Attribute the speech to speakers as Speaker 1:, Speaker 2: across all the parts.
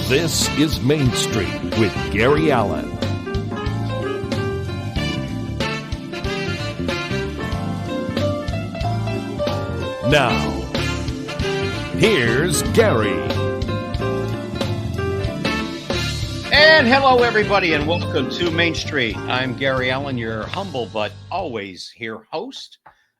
Speaker 1: This is Main Street with Gary Allen. Now, here's Gary.
Speaker 2: And hello, everybody, and welcome to Main Street. I'm Gary Allen, your humble but always here host.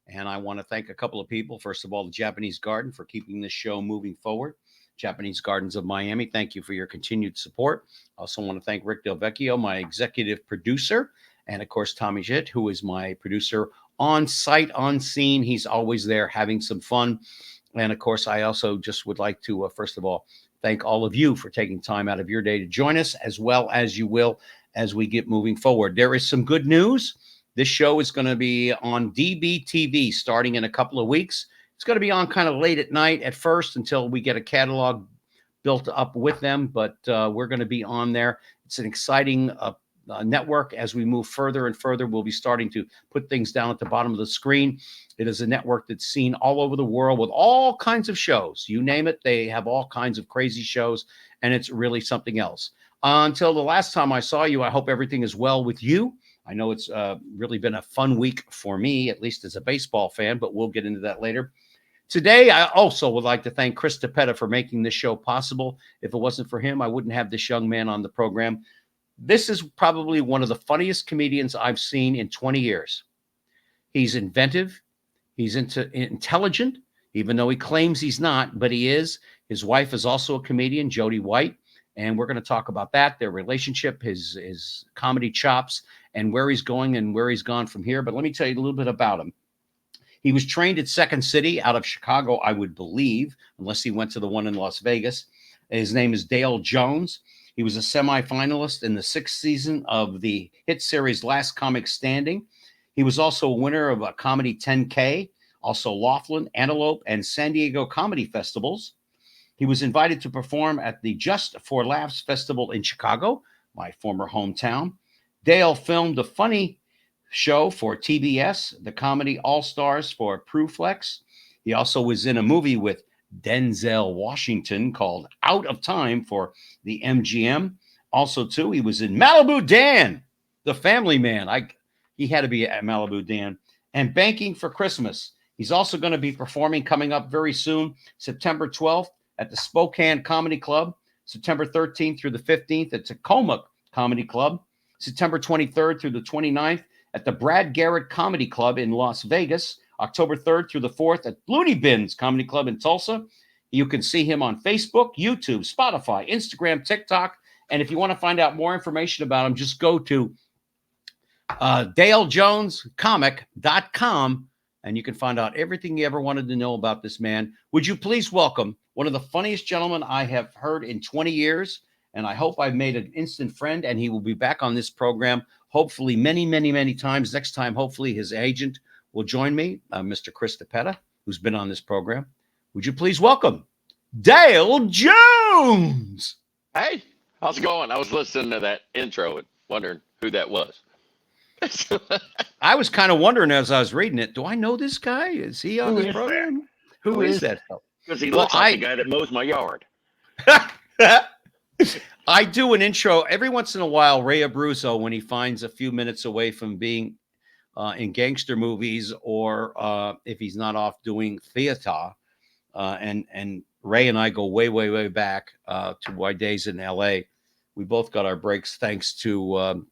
Speaker 2: And I want to thank a couple of people. First of all, the Japanese Garden for keeping this show moving forward. Japanese Gardens of Miami, thank you for your continued support. I also want to thank Rick Del Vecchio, my executive producer, and of course, Tommy Jitt, who is my producer on site, on scene. He's always there having some fun. And of course, I also just would like to, first of all, thank all of you for taking time out of your day to join us, as well as you will as we get moving forward. There is some good news. This show is going to be on DBTV starting in a couple of weeks. It's going to be on kind of late at night at first until we get a catalog built up with them, but we're going to be on there. It's an exciting network. As we move further and further, we'll be starting to put things down at the bottom of the screen. It is a network that's seen all over the world with all kinds of shows. You name it, they have all kinds of crazy shows, and it's really something else. Until the last time I saw you, I hope everything is well with you. I know it's really been a fun week for me, at least as a baseball fan, but we'll get into that later. Today, I also would like to thank Chris DePetta for making this show possible. If it wasn't for him, I wouldn't have this young man on the program. This is probably one of the funniest comedians I've seen in 20 years. He's inventive. He's intelligent, even though he claims he's not, but he is. His wife is also a comedian, Jody White, and we're going to talk about that, their relationship, his comedy chops, and where he's going and where he's gone from here. But let me tell you a little bit about him. He was trained at Second City out of Chicago, I would believe, unless he went to the one in Las Vegas. His name is Dale Jones. He was a semifinalist in the 6th season of the hit series Last Comic Standing. He was also a winner of a comedy 10K, also Laughlin, Antelope, and San Diego comedy festivals. He was invited to perform at the Just for Laughs Festival in Chicago, my former hometown. Dale filmed a funny show for TBS, the comedy All-Stars for Pruflex. He also was in a movie with Denzel Washington called Out of Time for the MGM. Also, too, he was in Malibu Dan, the family man. He had to be at Malibu Dan. And Banking for Christmas. He's also going to be performing coming up very soon, September 12th at the Spokane Comedy Club, September 13th through the 15th at Tacoma Comedy Club, September 23rd through the 29th at the Brad Garrett Comedy Club in Las Vegas, October 3rd through the 4th at Looney Bins Comedy Club in Tulsa. You can see him on Facebook, YouTube, Spotify, Instagram, TikTok. And if you want to find out more information about him, just go to DaleJonesComic.com, and you can find out everything you ever wanted to know about this man. Would you please welcome one of the funniest gentlemen I have heard in 20 years, and I hope I've made an instant friend, and he will be back on this program hopefully many, many, many times. Next time, hopefully his agent will join me, Mr. Chris DePetta, who's been on this program. Would you please welcome Dale Jones?
Speaker 3: Hey, how's it going? I was listening to that intro and wondering who that was.
Speaker 2: I was kind of wondering as I was reading it, do I know this guy? Is he on this program? Who is that?
Speaker 3: Because he looks like the guy that mows my yard.
Speaker 2: I do an intro every once in a while. Ray Abruzzo, when he finds a few minutes away from being in gangster movies, or if he's not off doing theater, and Ray and I go way, way, way back to my days in LA. We both got our breaks thanks to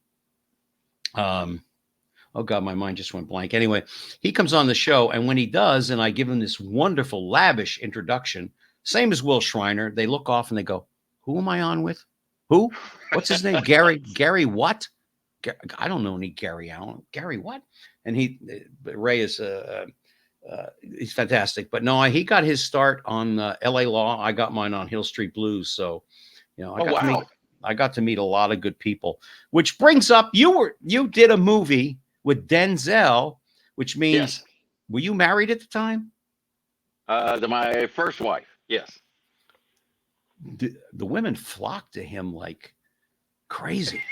Speaker 2: oh God, my mind just went blank. Anyway, he comes on the show, and when he does, and I give him this wonderful, lavish introduction, same as Will Shriner, they look off and they go, "Who am I on with? Who? What's his name? Gary what? I don't know any Gary Allen. Gary what?" And Ray is he's fantastic. But no, he got his start on L.A. Law. I got mine on Hill Street Blues. So, I got to meet a lot of good people. Which brings up, you did a movie with Denzel, which means, Were you married at the time?
Speaker 3: My first wife. Yes.
Speaker 2: The women flocked to him like crazy.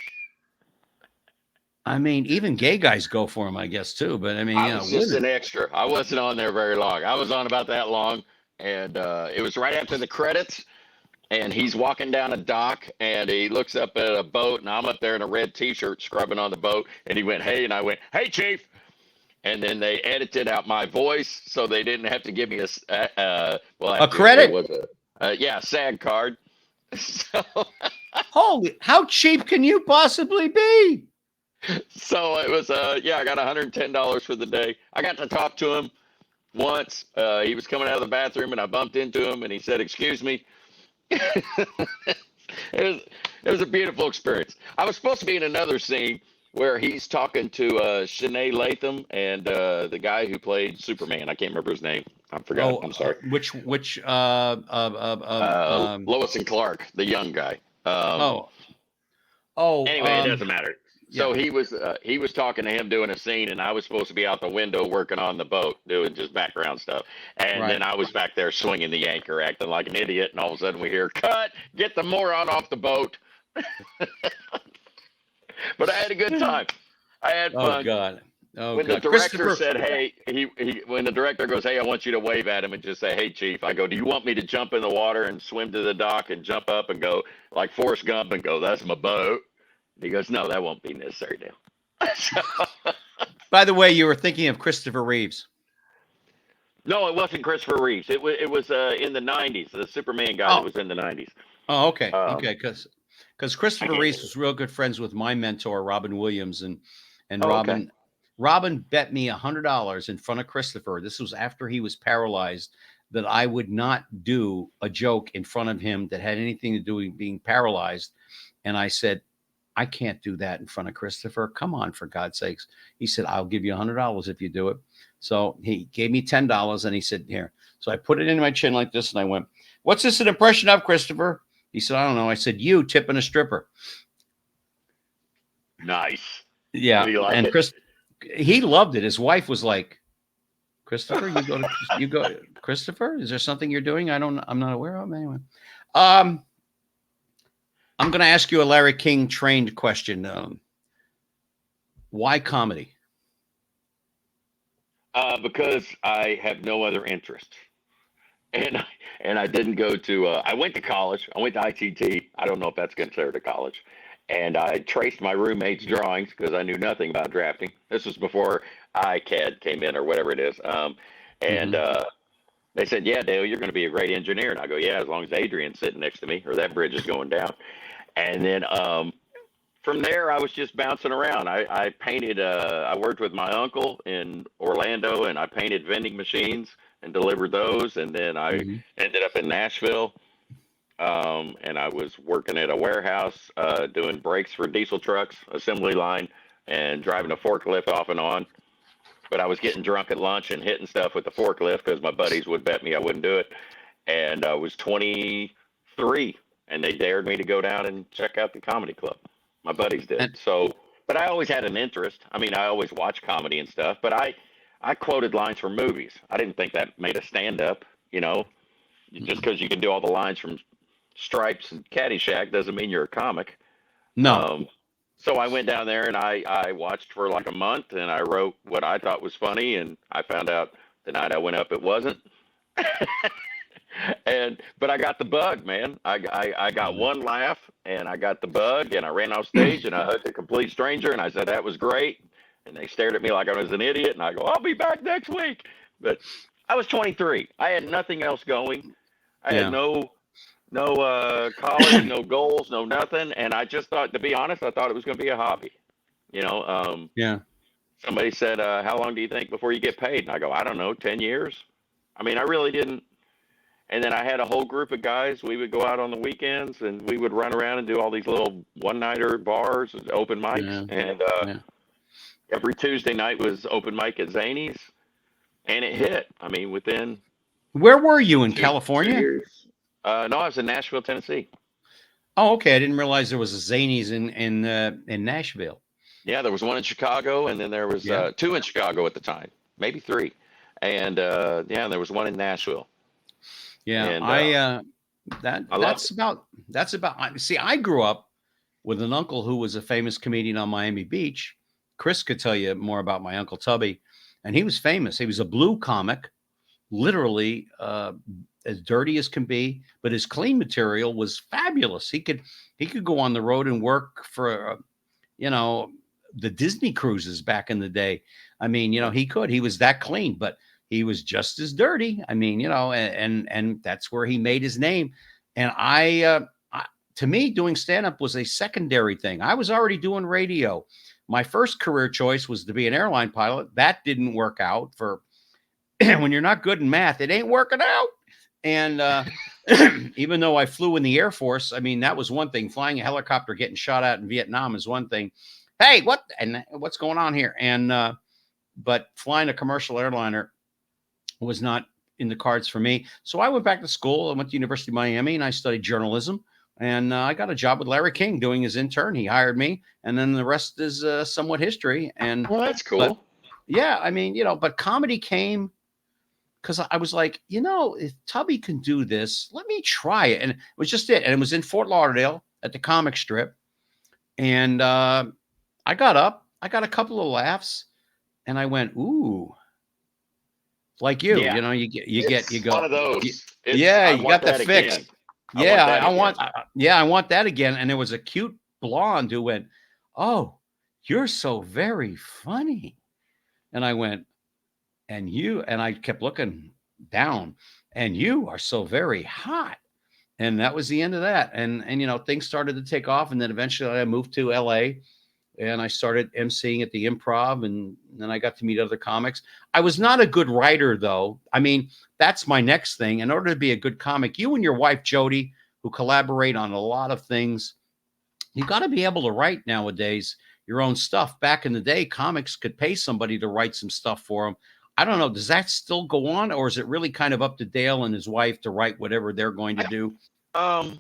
Speaker 2: I mean, even gay guys go for him, I guess, too. But I mean,
Speaker 3: I
Speaker 2: yeah,
Speaker 3: was just
Speaker 2: women.
Speaker 3: an extra. I wasn't on there very long. I was on about that long, and it was right after the credits. And he's walking down a dock, and he looks up at a boat, and I'm up there in a red T-shirt scrubbing on the boat, and he went, "Hey," and I went, "Hey, Chief." And then they edited out my voice, so they didn't have to give me
Speaker 2: A credit?
Speaker 3: It was a SAG card. So,
Speaker 2: Holy, how cheap can you possibly be?
Speaker 3: so it was I got $110 for the day. I got to talk to him once. He was coming out of the bathroom, and I bumped into him, and he said, "Excuse me." It was a beautiful experience. I was supposed to be in another scene where he's talking to Shanae Latham and the guy who played Superman. I can't remember his name. I forgot.
Speaker 2: Oh,
Speaker 3: I'm sorry.
Speaker 2: Which
Speaker 3: Lois and Clark, the young guy. Anyway, it doesn't matter. So he was talking to him doing a scene, and I was supposed to be out the window working on the boat doing just background stuff. And then I was back there swinging the anchor, acting like an idiot. And all of a sudden we hear, "Cut! Get the moron off the boat." But I had a good time. I had fun.
Speaker 2: Oh God! Oh
Speaker 3: when
Speaker 2: God!
Speaker 3: the director said, "Hey," when the director goes, "Hey, I want you to wave at him and just say, 'Hey, Chief,' I go, 'Do you want me to jump in the water and swim to the dock and jump up and go like Forrest Gump and go, 'That's my boat'?" He goes, "No, that won't be necessary now."
Speaker 2: By the way, you were thinking of Christopher Reeves.
Speaker 3: No, it wasn't Christopher Reeves. It was in the '90s. The Superman guy that was in the '90s.
Speaker 2: Oh, okay, okay, because Christopher Reeves was real good friends with my mentor Robin Williams, and Robin bet me $100 in front of Christopher. This was after he was paralyzed, that I would not do a joke in front of him that had anything to do with being paralyzed, and I said, "I can't do that in front of Christopher. Come on, for God's sakes." He said, "I'll give you $100 if you do it." So he gave me $10, and he said, "Here." So I put it in my chin like this, and I went, "What's this an impression of, Christopher?" He said, "I don't know." I said, "You tipping a stripper."
Speaker 3: Nice.
Speaker 2: Yeah.
Speaker 3: Did he like
Speaker 2: and
Speaker 3: it?
Speaker 2: Chris, he loved it. His wife was like, "Christopher, you go, Christopher, is there something you're doing I'm not aware of?" Anyway. I'm going to ask you a Larry King trained question. Why comedy?
Speaker 3: Because I have no other interest, and I didn't go to. I went to college. I went to ITT. I don't know if that's considered a college. And I traced my roommate's drawings because I knew nothing about drafting. This was before iCAD came in or whatever it is. They said, "Yeah, Dale, you're going to be a great engineer." And I go, "Yeah, as long as Adrian's sitting next to me or that bridge is going down." And then from there, I was just bouncing around. I painted. I worked with my uncle in Orlando, and I painted vending machines and delivered those. And then I ended up in Nashville, and I was working at a warehouse doing brakes for diesel trucks, assembly line, and driving a forklift off and on. But I was getting drunk at lunch and hitting stuff with the forklift because my buddies would bet me I wouldn't do it. And I was 23. And they dared me to go down and check out the comedy club. My buddies did. But I always had an interest. I mean, I always watched comedy and stuff, but I quoted lines from movies. I didn't think that made a stand-up, just because you can do all the lines from Stripes and Caddyshack doesn't mean you're a comic.
Speaker 2: No.
Speaker 3: So I went down there and I watched for like a month, and I wrote what I thought was funny, and I found out the night I went up it wasn't. But I got the bug, man. I got one laugh, and I got the bug, and I ran off stage, and I hugged a complete stranger, and I said, "That was great." And they stared at me like I was an idiot, and I go, "I'll be back next week." But I was 23. I had nothing else going. I had no college, no goals, no nothing. And I just thought, to be honest, I thought it was going to be a hobby. Somebody said, "How long do you think before you get paid?" And I go, "I don't know, 10 years." I mean, I really didn't. And then I had a whole group of guys. We would go out on the weekends, and we would run around and do all these little one-nighter bars, open mics. And every Tuesday night was open mic at Zany's, and it hit. I mean, within.
Speaker 2: Where were you in California?
Speaker 3: 2 years. No, I was in Nashville, Tennessee.
Speaker 2: Oh, okay. I didn't realize there was a Zany's in Nashville.
Speaker 3: Yeah, there was one in Chicago, and then there was 2 in Chicago at the time, maybe 3. And there was one in Nashville.
Speaker 2: Yeah,
Speaker 3: And I loved
Speaker 2: that's
Speaker 3: it.
Speaker 2: about. See, I grew up with an uncle who was a famous comedian on Miami Beach. Chris could tell you more about my uncle Tubby, and he was famous. He was a blue comic, literally as dirty as can be, but his clean material was fabulous. He could go on the road and work for you know the Disney cruises back in the day. I mean, he was that clean, but he was just as dirty. I mean, and that's where he made his name. And to me, doing stand up was a secondary thing. I was already doing radio. My first career choice was to be an airline pilot. That didn't work out for when you're not good in math, it ain't working out. And even though I flew in the Air Force, I mean, that was one thing. Flying a helicopter, getting shot at in Vietnam is one thing. Hey, what's going on here? And but flying a commercial airliner was not in the cards for me. So I went back to school. I went to University of Miami and I studied journalism. And I got a job with Larry King doing his intern. He hired me, and then the rest is somewhat history. And
Speaker 3: Well, that's
Speaker 2: but
Speaker 3: cool.
Speaker 2: yeah, I mean, but comedy came because I was like, if Tubby can do this, let me try it. And it was just it. And it was in Fort Lauderdale at the comic strip. And I got up, I got a couple of laughs, and I went, ooh, like you,
Speaker 3: Yeah.
Speaker 2: you
Speaker 3: It's one
Speaker 2: go,
Speaker 3: of those.
Speaker 2: yeah,
Speaker 3: I
Speaker 2: you
Speaker 3: want
Speaker 2: got the
Speaker 3: that
Speaker 2: fix.
Speaker 3: again. I want
Speaker 2: Yeah,
Speaker 3: that
Speaker 2: I
Speaker 3: again.
Speaker 2: want, yeah, I want that again. And there was a cute blonde who went, oh, you're so very funny. And I went, and I kept looking down, and you are so very hot. And that was the end of that. And things started to take off. And then eventually I moved to LA and I started emceeing at the Improv, and then I got to meet other comics. I was not a good writer, though. I mean, that's my next thing. In order to be a good comic, you and your wife Jody, who collaborate on a lot of things, you got to be able to write nowadays your own stuff. Back in the day, comics could pay somebody to write some stuff for them. I don't know. Does that still go on, or is it really kind of up to Dale and his wife to write whatever they're going to do?
Speaker 3: Um,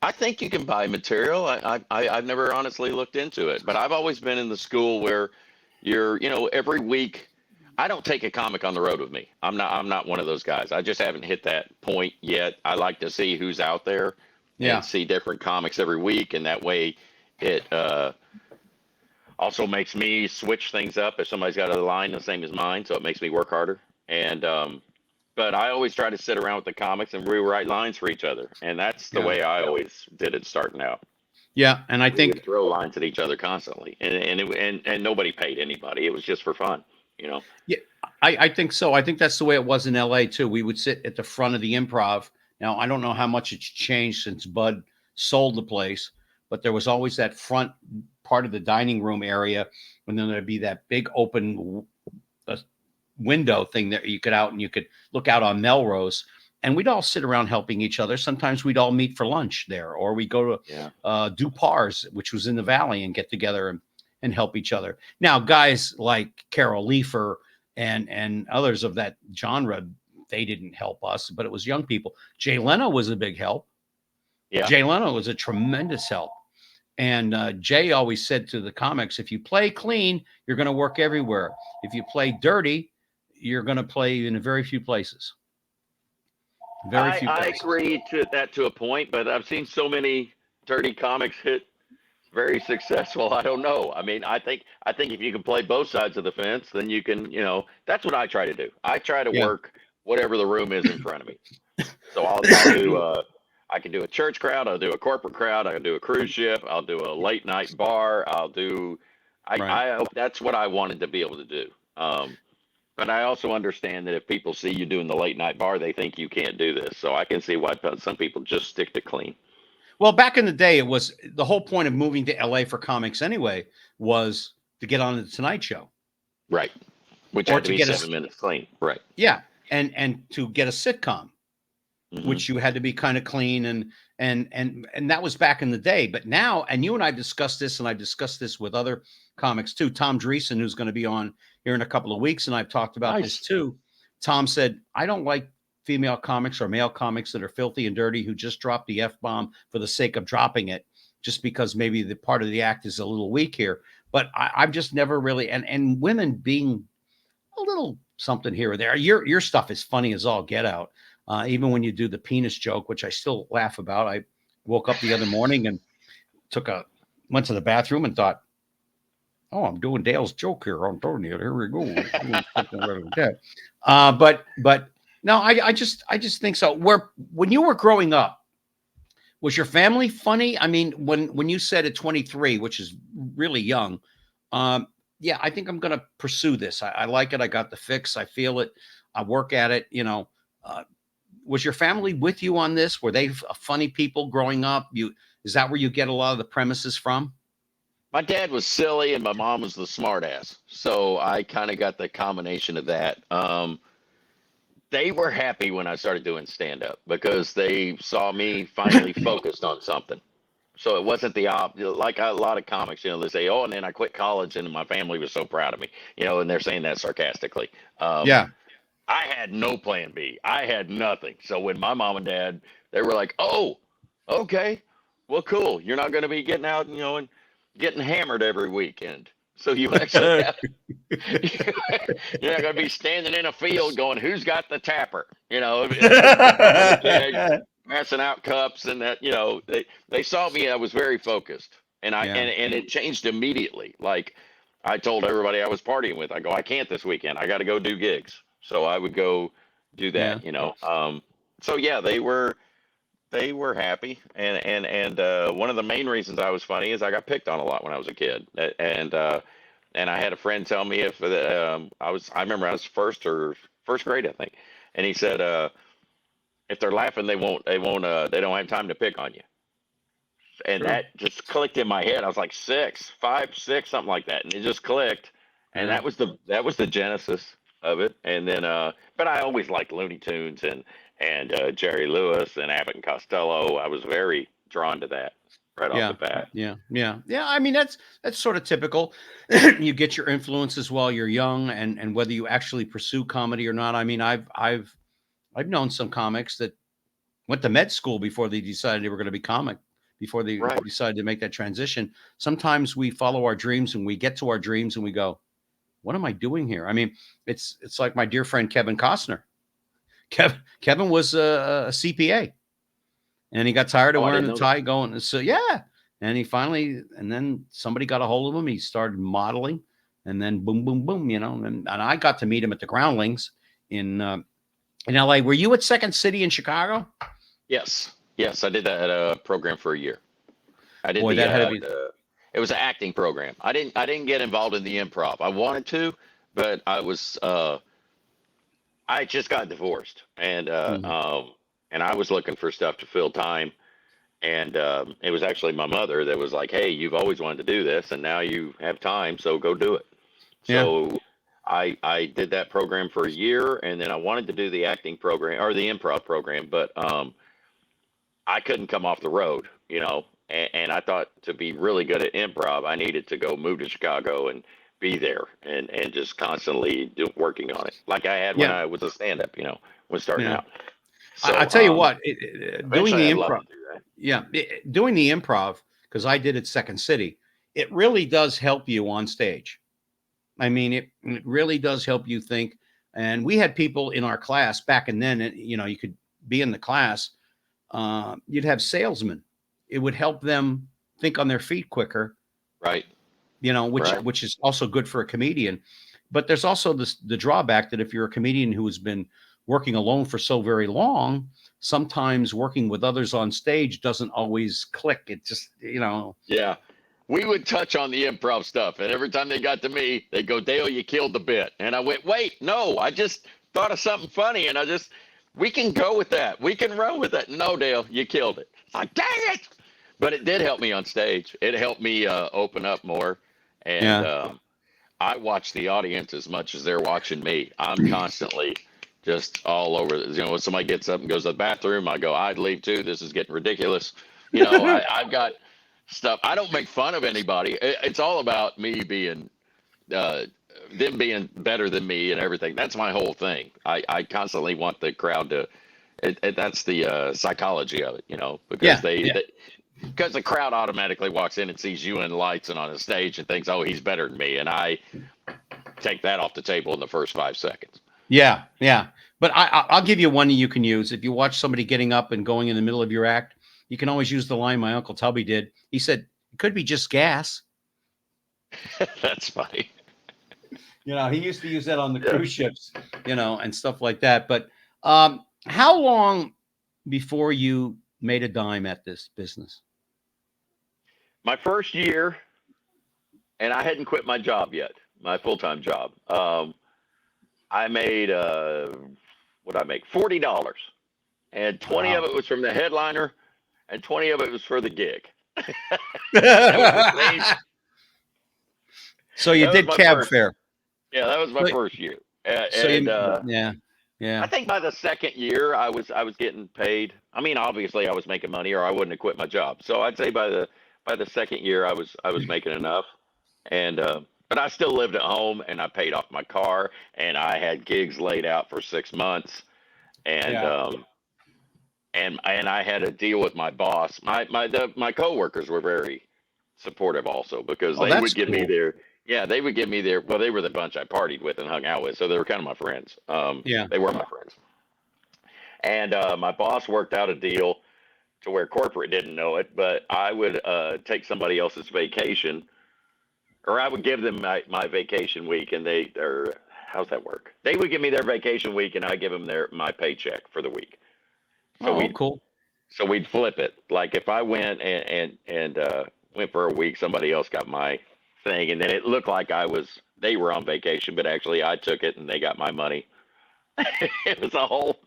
Speaker 3: I think you can buy material. I've never honestly looked into it, but I've always been in the school where every week. I don't take a comic on the road with me. I'm not one of those guys. I just haven't hit that point yet. I like to see who's out there
Speaker 2: Yeah.
Speaker 3: and see different comics every week, and that way it also makes me switch things up if somebody's got a line the same as mine, so it makes me work harder. And but I always try to sit around with the comics and rewrite lines for each other, and that's the
Speaker 2: Yeah.
Speaker 3: way I always did it starting out.
Speaker 2: Yeah, and I
Speaker 3: We
Speaker 2: think
Speaker 3: would throw lines at each other constantly, and nobody paid anybody. It was just for fun.
Speaker 2: Yeah, I think so. I think that's the way it was in LA too. We would sit at the front of the Improv. Now, I don't know how much it's changed since Bud sold the place, but there was always that front part of the dining room area, and then there'd be that big open window thing that you could look out on Melrose, and we'd all sit around helping each other. Sometimes we'd all meet for lunch there, or we go to Dupar's, which was in the Valley, and get together and help each other. Now, guys like Carol Leifer and others of that genre, they didn't help us, but it was young people. Jay Leno was a big help.
Speaker 3: Yeah.
Speaker 2: Jay Leno was a tremendous help. And Jay always said to the comics, if you play clean, you're going to work everywhere. If you play dirty, you're going to play in very few places. Very few places.
Speaker 3: I agree to that to a point, but I've seen so many dirty comics hit very successful. I don't know. I mean, I think if you can play both sides of the fence, then you can, that's what I try to do. I try to work whatever the room is in front of me. So I'll do I can do a church crowd, I'll do a corporate crowd, I can do a cruise ship, I'll do a late night bar, I that's what I wanted to be able to do. But I also understand that if people see you doing the late night bar, they think you can't do this. So I can see why some people just stick to clean.
Speaker 2: Well, back in the day, it was the whole point of moving to LA for comics anyway was to get on the Tonight Show.
Speaker 3: Right. Which had to be 7 minutes clean. Right.
Speaker 2: Yeah. And to get a sitcom, which you had to be kind of clean. And that was back in the day. But now, and you and I discussed this, and I discussed this with other comics too. Tom Dreesen, who's going to be on here in a couple of weeks, and I've talked about this too. Tom said, I don't like female comics or male comics that are filthy and dirty who just drop the F-bomb for the sake of dropping it, just because maybe the part of the act is a little weak here. But I've just never really, and women being a little something here or there. Your stuff is funny as all get out. Even when you do the penis joke, which I still laugh about. I woke up the other morning and went to the bathroom and thought, oh, I'm doing Dale's joke here. I'm doing it. Here we go. Doing something right with that. But no, I just think so. When you were growing up, was your family funny? I mean, when you said at 23, which is really young, yeah, I think I'm going to pursue this. I like it. I got the fix. I feel it. I work at it. Was your family with you on this? Were they funny people growing up? Is that where you get a lot of the premises from?
Speaker 3: My dad was silly and my mom was the smart ass. So I kind of got the combination of that. They were happy when I started doing stand up because they saw me finally focused on something. So it wasn't like a lot of comics, they say, oh, and then I quit college and my family was so proud of me, and they're saying that sarcastically.
Speaker 2: Yeah.
Speaker 3: I had no plan B. I had nothing. So when my mom and dad, they were like, oh, okay, well, cool. You're not going to be getting out, and getting hammered every weekend. So you actually you're not going to be standing in a field going, who's got the tapper? Passing out cups and that, they saw me. I was very focused and and it changed immediately. Like I told everybody I was partying with, I go, I can't this weekend. I got to go do gigs. So I would go do that, So yeah, they were happy. And one of the main reasons I was funny is I got picked on a lot when I was a kid. And I had a friend tell me I remember I was first grade, I think. And he said, if they're laughing, they don't have time to pick on you. And that just clicked in my head. I was like 5, 6, something like that. And it just clicked. And that was the genesis of it. And then, but I always liked Looney Tunes and Jerry Lewis and Abbott and Costello. I was very drawn to that right off the bat.
Speaker 2: Yeah. I mean, that's sort of typical. You get your influences while you're young, and whether you actually pursue comedy or not. I mean, I've known some comics that went to med school before they decided they were going to be comic, before they decided to make that transition. Sometimes we follow our dreams and we get to our dreams and we go, what am I doing here? I mean, it's like my dear friend Kevin Costner. Kevin was a CPA, and he got tired of wearing the tie, going. So and he finally, and then somebody got a hold of him. He started modeling, and then boom, boom, boom. And I got to meet him at the Groundlings in LA. Were you at Second City in Chicago?
Speaker 3: Yes, I did that program for a year. I did it was an acting program. I didn't get involved in the improv. I wanted to, but I just got divorced, and I was looking for stuff to fill time, and it was actually my mother that was like, "Hey, you've always wanted to do this, and now you have time, so go do it." So I did that program for a year, and then I wanted to do the acting program or the improv program, but I couldn't come off the road, and I thought to be really good at improv, I needed to go move to Chicago and be there and just constantly working on it like I had when I was a stand-up, when starting out. So
Speaker 2: I tell you what, doing the improv, doing the improv, because I did it Second City, it really does help you on stage. I mean, it really does help you think. And we had people in our class back and then, you could be in the class, you'd have salesmen. It would help them think on their feet quicker.
Speaker 3: Right.
Speaker 2: Which is also good for a comedian. But there's also the drawback that if you're a comedian who has been working alone for so very long, sometimes working with others on stage doesn't always click. It just,
Speaker 3: Yeah. We would touch on the improv stuff, and every time they got to me, they go, Dale, you killed the bit. And I went, wait, no, I just thought of something funny, and we can go with that. We can run with it. No, Dale, you killed it. Like, dang it. But it did help me on stage. It helped me open up more. And I watch the audience as much as they're watching me. I'm constantly just all over. When somebody gets up and goes to the bathroom, I go, I'd leave too. This is getting ridiculous. I've got stuff. I don't make fun of anybody. It's all about me being, them being better than me and everything. That's my whole thing. I constantly want the crowd to, that's the psychology of it, because because the crowd automatically walks in and sees you in lights and on a stage and thinks, oh, he's better than me. And I take that off the table in the first 5 seconds.
Speaker 2: Yeah. But I'll give you one that you can use. If you watch somebody getting up and going in the middle of your act, you can always use the line my Uncle Tubby did. He said, it could be just gas.
Speaker 3: That's funny.
Speaker 2: He used to use that on the
Speaker 3: Yeah.
Speaker 2: cruise ships, and stuff like that. But how long before you made a dime at this business?
Speaker 3: My first year, and I hadn't quit my job yet, my full-time job. I made what I make $40, and 20 of it was from the headliner, and 20 of it was for the gig. That was the thing.
Speaker 2: So you
Speaker 3: That
Speaker 2: did
Speaker 3: was my
Speaker 2: cab
Speaker 3: first-
Speaker 2: fare.
Speaker 3: Yeah, that was my
Speaker 2: So-
Speaker 3: first year.
Speaker 2: So
Speaker 3: And
Speaker 2: yeah.
Speaker 3: I think by the second year, I was getting paid. I mean, obviously, I was making money, or I wouldn't have quit my job. So I'd say by the second year, I was making enough. And but I still lived at home, and I paid off my car, and I had gigs laid out for 6 months, and
Speaker 2: Yeah.
Speaker 3: and I had a deal with my boss. My coworkers were very supportive also, because
Speaker 2: Oh,
Speaker 3: they
Speaker 2: that's
Speaker 3: would give me
Speaker 2: cool.
Speaker 3: their they would give me their, well, they were the bunch I partied with and hung out with, so they were kind of my friends.
Speaker 2: Yeah.
Speaker 3: They were my friends. And my boss worked out a deal to where corporate didn't know it, but I would take somebody else's vacation, or I would give them my vacation week, and how's that work? They would give me their vacation week, and I give them my paycheck for the week. So
Speaker 2: Cool.
Speaker 3: So we'd flip it. Like if I went and went for a week, somebody else got my thing, and then it looked like they were on vacation, but actually I took it and they got my money. It was a whole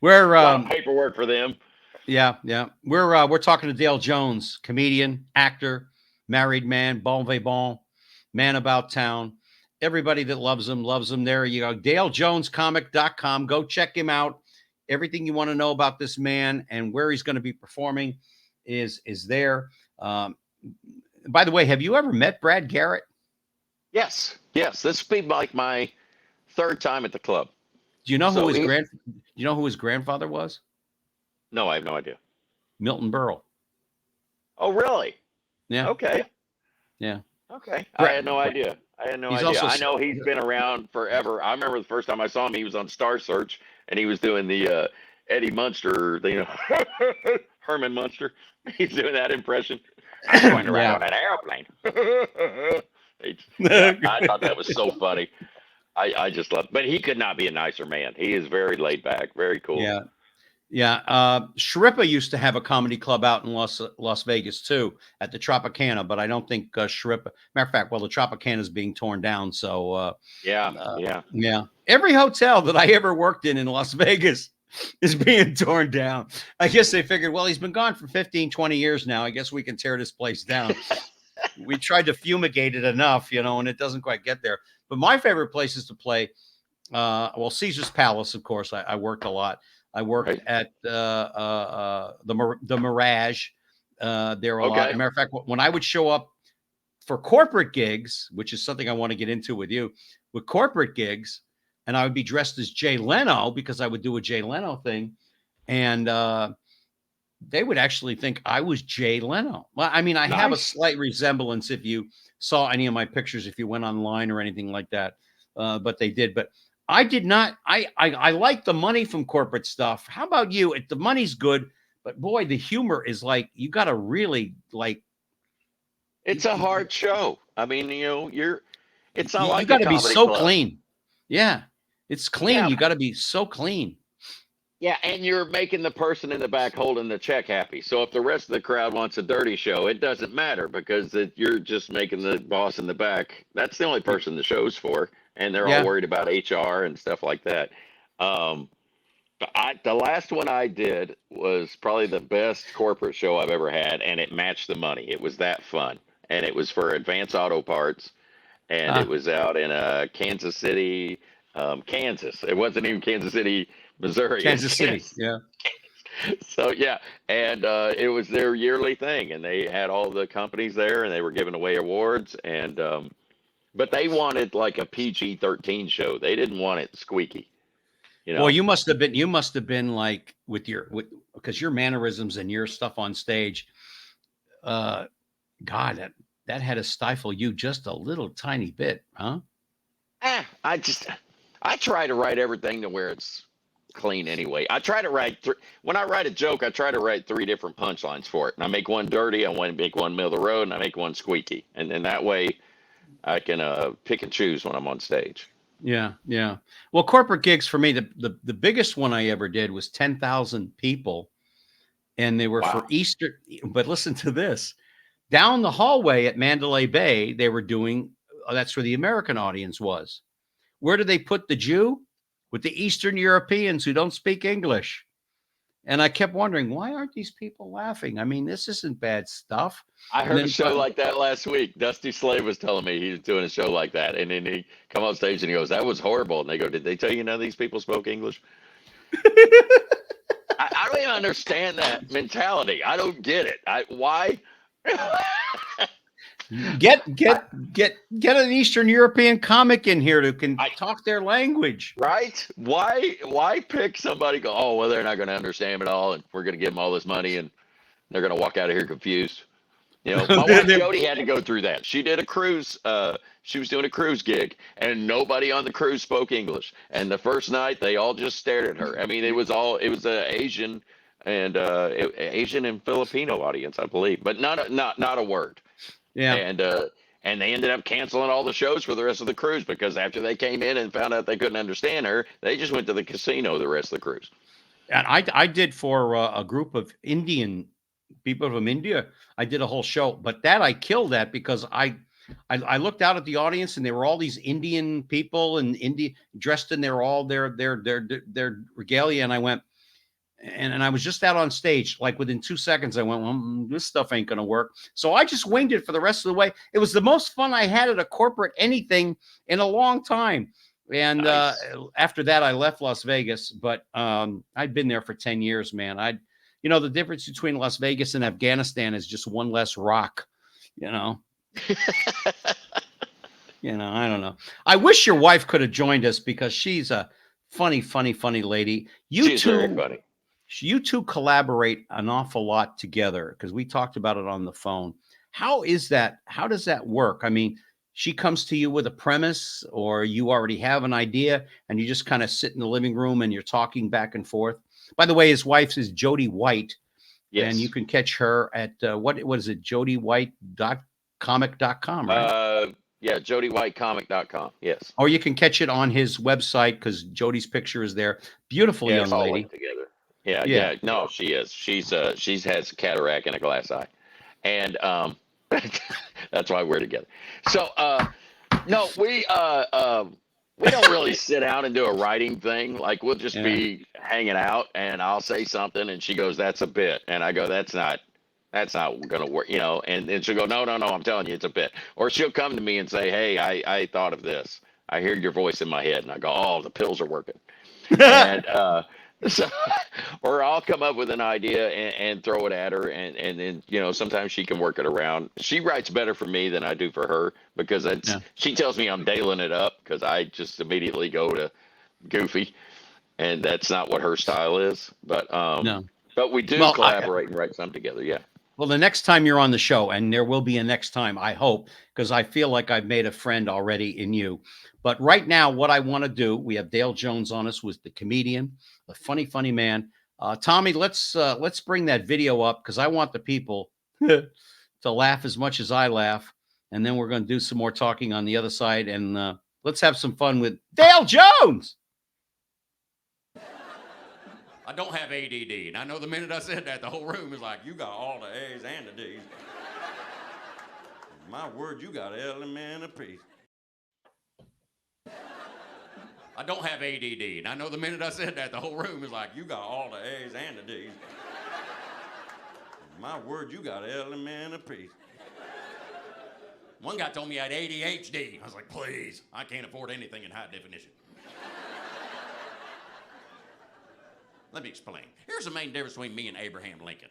Speaker 2: We're
Speaker 3: lot of paperwork for them.
Speaker 2: Yeah. We're talking to Dale Jones, comedian, actor, married man, bon vivant, man about town. Everybody that loves him. There you go. DaleJonesComic.com. Go check him out. Everything you want to know about this man and where he's going to be performing is there. By the way, have you ever met Brad Garrett?
Speaker 3: Yes. This would be like my third time at the club.
Speaker 2: Do you know
Speaker 3: So
Speaker 2: who his grandfather was?
Speaker 3: No, I have no idea.
Speaker 2: Milton Berle.
Speaker 3: Oh, really?
Speaker 2: Yeah.
Speaker 3: Okay.
Speaker 2: Yeah.
Speaker 3: Okay. I had no idea.
Speaker 2: He's also-
Speaker 3: I know he's been around forever. I remember the first time I saw him, he was on Star Search, and he was doing the Eddie Munster, Herman Munster. He's doing that impression. I'm going around on an airplane. I thought that was so funny. I just love, but he could not be a nicer man. He is very laid back, very cool.
Speaker 2: Yeah. Shrippa used to have a comedy club out in Las Vegas too, at the Tropicana, but I don't think Shrippa. Matter of fact, the Tropicana is being torn down. So yeah. Every hotel that I ever worked in Las Vegas is being torn down. I guess they figured, well, he's been gone for 15, 20 years now. I guess we can tear this place down. We tried to fumigate it enough, and it doesn't quite get there. But my favorite places to play, Caesar's Palace, of course. I worked a lot. I worked at the Mirage there a lot. As a matter of fact, when I would show up for corporate gigs, which is something I want to get into with you, with corporate gigs, and I would be dressed as Jay Leno because I would do a Jay Leno thing, and they would actually think I was Jay Leno. Well, I mean, I have a slight resemblance if you saw any of my pictures, if you went online or anything like that, but they did. But I did not. I like the money from corporate stuff. How about you? The money's good, but boy, the humor is like, you got to really like.
Speaker 3: It's a hard show. I mean, it's not like
Speaker 2: you got to be so
Speaker 3: club.
Speaker 2: clean. Yeah, it's clean.
Speaker 3: Yeah.
Speaker 2: You got to be so clean.
Speaker 3: Yeah, and you're making the person in the back holding the check happy. So if the rest of the crowd wants a dirty show, it doesn't matter, because you're just making the boss in the back. That's the only person the show's for, and they're all worried about HR and stuff like that. The last one I did was probably the best corporate show I've ever had, and it matched the money. It was that fun, and it was for Advance Auto Parts, and it was out in Kansas City, Kansas. It wasn't even Kansas City, Missouri.
Speaker 2: Kansas City, yeah.
Speaker 3: So yeah, and it was their yearly thing, and they had all the companies there, and they were giving away awards, and but they wanted like a PG-13 show. They didn't want it squeaky.
Speaker 2: Well, you must have been like because your mannerisms and your stuff on stage, God, that had to stifle you just a little tiny bit, huh?
Speaker 3: I try to write everything to where it's clean anyway. I try to write when I write a joke, I try to write 3 different punchlines for it. And I make one dirty, I want to make one middle of the road, and I make one squeaky. And then that way I can pick and choose when I'm on stage.
Speaker 2: Yeah, yeah. Well, corporate gigs for me, the biggest one I ever did was 10,000 people, and they were for Easter. But listen to this: down the hallway at Mandalay Bay, they were doing. That's where the American audience was. Where do they put the Jew? With the Eastern Europeans who don't speak English. And I kept wondering, why aren't these people laughing? I mean, this isn't bad stuff.
Speaker 3: I heard a show like that last week. Dusty Slade was telling me he was doing a show like that. And then he come on stage and he goes, that was horrible. And they go, did they tell you none of these people spoke English? I don't even understand that mentality. I don't get it. Why?
Speaker 2: Get an Eastern European comic in here who can talk their language.
Speaker 3: Right? Why pick somebody go, oh, well, they're not going to understand it all, and we're going to give them all this money, and they're going to walk out of here confused. You know, my wife Jody had to go through that. She did a cruise. She was doing a cruise gig, and nobody on the cruise spoke English. And the first night, they all just stared at her. I mean, it was an Asian and Filipino audience, I believe, but not a word.
Speaker 2: Yeah.
Speaker 3: And they ended up canceling all the shows for the rest of the cruise because after they came in and found out they couldn't understand her, they just went to the casino the rest of the cruise.
Speaker 2: And I did for a group of Indian people from India. I did a whole show, but I killed that because I looked out at the audience and there were all these Indian people and India dressed in their regalia, and I went. And I was just out on stage, like within 2 seconds, I went, well, this stuff ain't going to work. So I just winged it for the rest of the way. It was the most fun I had at a corporate anything in a long time. And nice. After that, I left Las Vegas, but I'd been there for 10 years, man. The difference between Las Vegas and Afghanistan is just one less rock, I don't know. I wish your wife could have joined us because she's a funny lady.
Speaker 3: She's very funny.
Speaker 2: You two collaborate an awful lot together because we talked about it on the phone. How is that? How does that work? I mean, she comes to you with a premise or you already have an idea and you just kind of sit in the living room and you're talking back and forth. By the way, his wife is Jody White. Yes. And you can catch her at what is it? jodywhite.comic.com, right?
Speaker 3: Yeah, jodywhitecomic.com. Yes.
Speaker 2: Or you can catch it on his website because Jody's picture is there. Beautiful young lady.
Speaker 3: Together. Yeah. No, she is. She's has a cataract and a glass eye, and that's why we're together. So no, we don't really sit down and do a writing thing. Like we'll just be hanging out, and I'll say something, and she goes, "That's a bit," and I go, "That's not going to work," And then she'll go, no, I'm telling you, it's a bit. Or she'll come to me and say, hey, I thought of this. I hear your voice in my head. And I go, oh, the pills are working. And or I'll come up with an idea and throw it at her. And then, sometimes she can work it around. She writes better for me than I do for her because she tells me I'm dialing it up because I just immediately go to goofy. And that's not what her style is. But,
Speaker 2: no.
Speaker 3: But we do collaborate and write something together. Yeah.
Speaker 2: Well, the next time you're on the show, and there will be a next time, I hope, because I feel like I've made a friend already in you. But right now, what I want to do, we have Dale Jones on us, was the comedian, the funny man. Tommy, let's bring that video up because I want the people to laugh as much as I laugh. And then we're going to do some more talking on the other side. And let's have some fun with Dale Jones.
Speaker 4: I don't have ADD, and I know the minute I said that, the whole room is like, you got all the A's and the D's. My word, you got L and a piece. I don't have ADD, and I know the minute I said that, the whole room is like, you got all the A's and the D's. My word, you got L and a piece. One guy told me I had ADHD. I was like, please, I can't afford anything in high definition. Let me explain. Here's the main difference between me and Abraham Lincoln.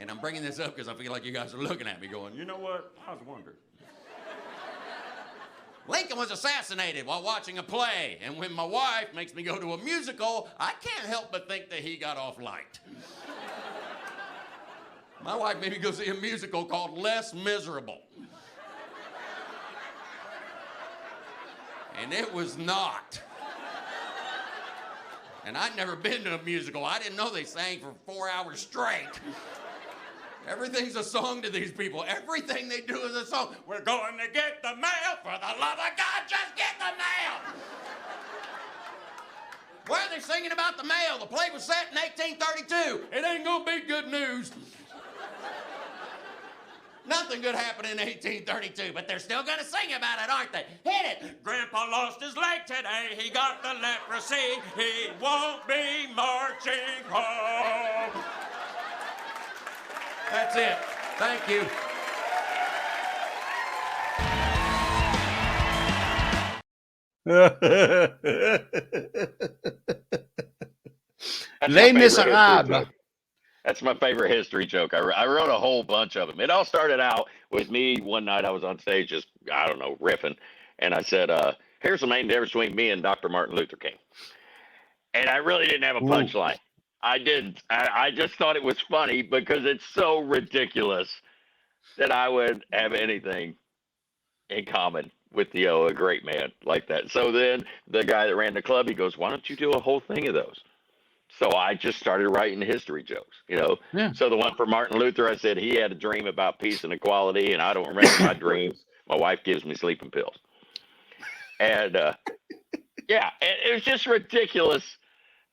Speaker 4: And I'm bringing this up because I feel like you guys are looking at me going, you know what? I was wondering. Lincoln was assassinated while watching a play. And when my wife makes me go to a musical, I can't help but think that he got off light. My wife made me go see a musical called Les Miserable. And it was not. And I'd never been to a musical. I didn't know they sang for 4 hours straight. Everything's a song to these people. Everything they do is a song. We're going to get the mail. For the love of God, just get the mail. Why are they singing about the mail? The play was set in 1832. It ain't gonna be good news. Nothing good happened in 1832, but they're still gonna sing about it, aren't they? Hit it! Grandpa lost his leg today. He got the leprosy. He won't be marching home. That's it. Thank you.
Speaker 3: That's
Speaker 2: Les
Speaker 3: my favorite history
Speaker 2: Miserables.
Speaker 3: joke. That's my favorite history joke. I wrote a whole bunch of them. It all started out with me one night. I was on stage just, I don't know, riffing. And I said, here's the main difference between me and Dr. Martin Luther King. And I really didn't have a punchline. I didn't. I just thought it was funny because it's so ridiculous that I would have anything in common with, a great man like that. So then the guy that ran the club, he goes, why don't you do a whole thing of those? So I just started writing history jokes,
Speaker 2: Yeah.
Speaker 3: So the one for Martin Luther, I said he had a dream about peace and equality, and I don't remember my dreams. My wife gives me sleeping pills. And, yeah, and it was just ridiculous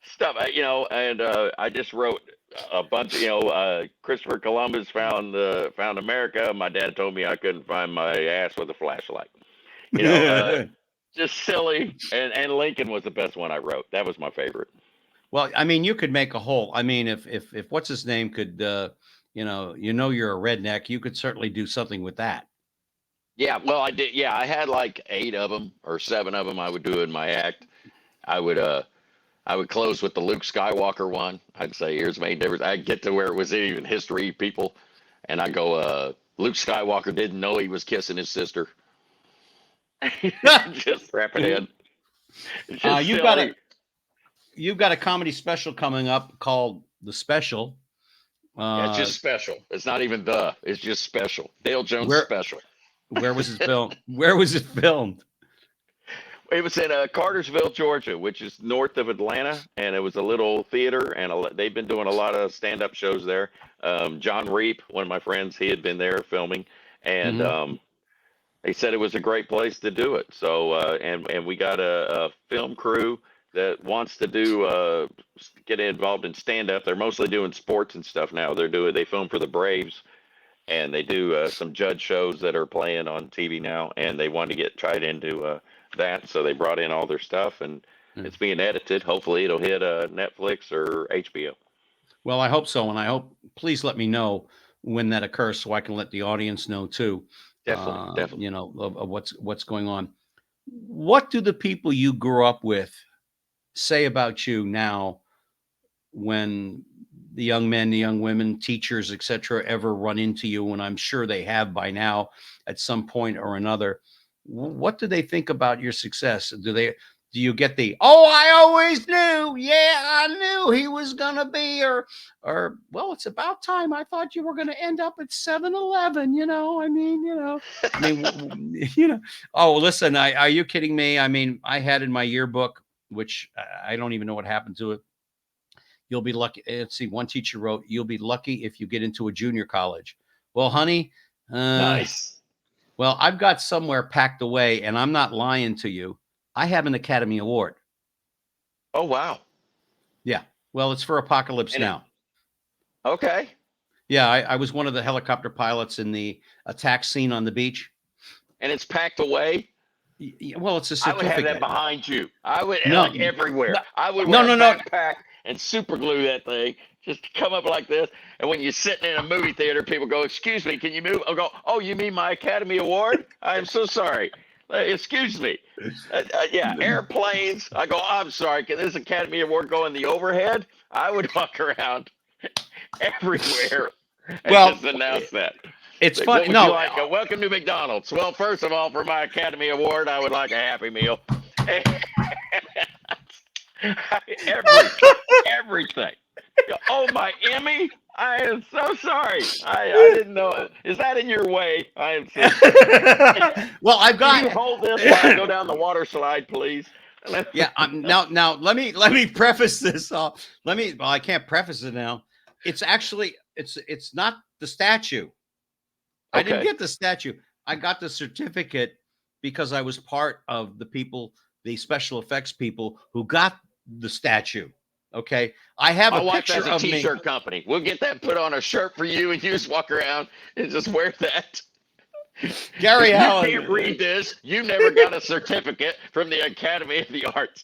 Speaker 3: stuff, and I just wrote a bunch of, Christopher Columbus found America. My dad told me I couldn't find my ass with a flashlight. Just silly. And Lincoln was the best one I wrote. That was my favorite.
Speaker 2: Well, I mean, you could make a whole. I mean, if what's his name could, you're a redneck, you could certainly do something with that.
Speaker 3: Yeah, well, I did. Yeah, I had like 8 of them or 7 of them I would do in my act. I would close with the Luke Skywalker one. I'd say, here's the main difference. I'd get to where it was even history people. And I go, Luke Skywalker didn't know he was kissing his sister. Just wrap it in. It's just
Speaker 2: You've got a comedy special coming up called The Special.
Speaker 3: Yeah, it's just special. It's not even it's just special. Dale Jones special.
Speaker 2: Where was it filmed? Where was it filmed?
Speaker 3: It was in Cartersville, Georgia, which is north of Atlanta, and it was a little theater, and they've been doing a lot of stand-up shows there. John Reap, one of my friends, he had been there filming, and they said it was a great place to do it. So, and we got a film crew that wants to get involved in stand-up. They're mostly doing sports and stuff now. They film for the Braves, and they do some judge shows that are playing on TV now, and they want to get tried into that, so they brought in all their stuff, and it's being edited. Hopefully it'll hit Netflix or HBO.
Speaker 2: Well, I hope so, and please let me know when that occurs so I can let the audience know too.
Speaker 3: Definitely.
Speaker 2: Of what's going on. What do the people you grew up with say about you now when the young men, the young women, teachers, etc., ever run into you? And I'm sure they have by now at some point or another. What do they think about your success? Do you get the, oh, I always knew, yeah, I knew he was gonna be, or well, it's about time. I thought you were gonna end up at 7-Eleven, Oh, listen, are you kidding me? I mean, I had in my yearbook, which I don't even know what happened to it. You'll be lucky. Let's see, one teacher wrote, you'll be lucky if you get into a junior college. Well, honey,
Speaker 3: Nice.
Speaker 2: Well, I've got somewhere packed away, and I'm not lying to you. I have an Academy Award.
Speaker 3: Oh, wow.
Speaker 2: Yeah. Well, it's for Apocalypse Now.
Speaker 3: Okay.
Speaker 2: Yeah, I was one of the helicopter pilots in the attack scene on the beach.
Speaker 3: And it's packed away?
Speaker 2: Well, it's a
Speaker 3: I would
Speaker 2: certificate.
Speaker 3: have that behind you. I would, everywhere.
Speaker 2: No,
Speaker 3: I would wear a backpack and super glue that thing. Just come up like this. And when you're sitting in a movie theater, people go, excuse me, can you move? I'll go, oh, you mean my Academy Award? I'm so sorry. Excuse me. Yeah, airplanes. I go, I'm sorry. Can this Academy Award go in the overhead? I would walk around everywhere and just announce that.
Speaker 2: It's funny. No,
Speaker 3: welcome to McDonald's. Well, first of all, for my Academy Award, I would like a Happy Meal. everything, everything. Oh, my Emmy! I am so sorry. I didn't know it. Is that in your way? I am so sorry.
Speaker 2: Well, I've
Speaker 3: Can you
Speaker 2: got.
Speaker 3: hold this while I go down the water slide, please?
Speaker 2: Yeah. Now let me preface this. Well, I can't preface it now. It's actually it's not the statue. I didn't
Speaker 3: Okay.
Speaker 2: get the statue. I got the certificate because I was part of the special effects people who got the statue. Okay. I have
Speaker 3: My
Speaker 2: a
Speaker 3: wife
Speaker 2: picture
Speaker 3: has a
Speaker 2: of me.
Speaker 3: t-shirt company. We'll get that put on a shirt for you, and you just walk around and just wear that.
Speaker 2: Gary
Speaker 3: If you
Speaker 2: Allen.
Speaker 3: can't read this, you never got a certificate from the Academy of the Arts.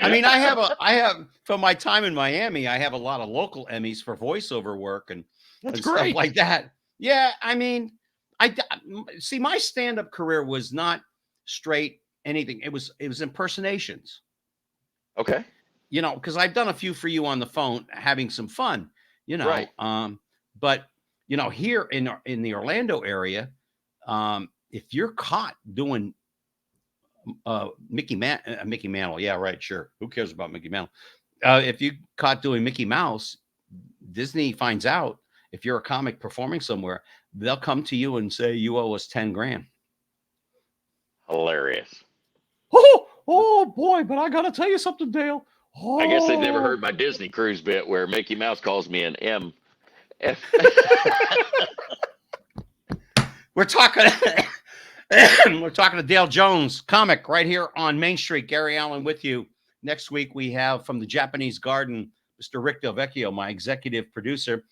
Speaker 2: I mean, I have from my time in Miami, I have a lot of local Emmys for voiceover work
Speaker 3: That's
Speaker 2: and stuff
Speaker 3: great.
Speaker 2: like that. Yeah, I mean, see my stand-up career was not straight anything. It was impersonations.
Speaker 3: Okay.
Speaker 2: Because I've done a few for you on the phone, having some fun.
Speaker 3: Right.
Speaker 2: But here in the Orlando area, if you're caught doing Mickey Mantle, yeah, right, sure. Who cares about Mickey Mantle? If you caught doing Mickey Mouse, Disney finds out. If you're a comic performing somewhere, they'll come to you and say you owe us 10 grand.
Speaker 3: Hilarious.
Speaker 2: Oh boy! But I gotta tell you something, Dale.
Speaker 3: I guess they've never
Speaker 2: Oh.
Speaker 3: heard my Disney cruise bit where Mickey Mouse calls me an M.
Speaker 2: We're talking. We're talking to Dale Jones, comic, right here on Main Street. Gary Allen with you. Next week we have from the Japanese Garden, Mr. Rick Del Vecchio, my executive producer.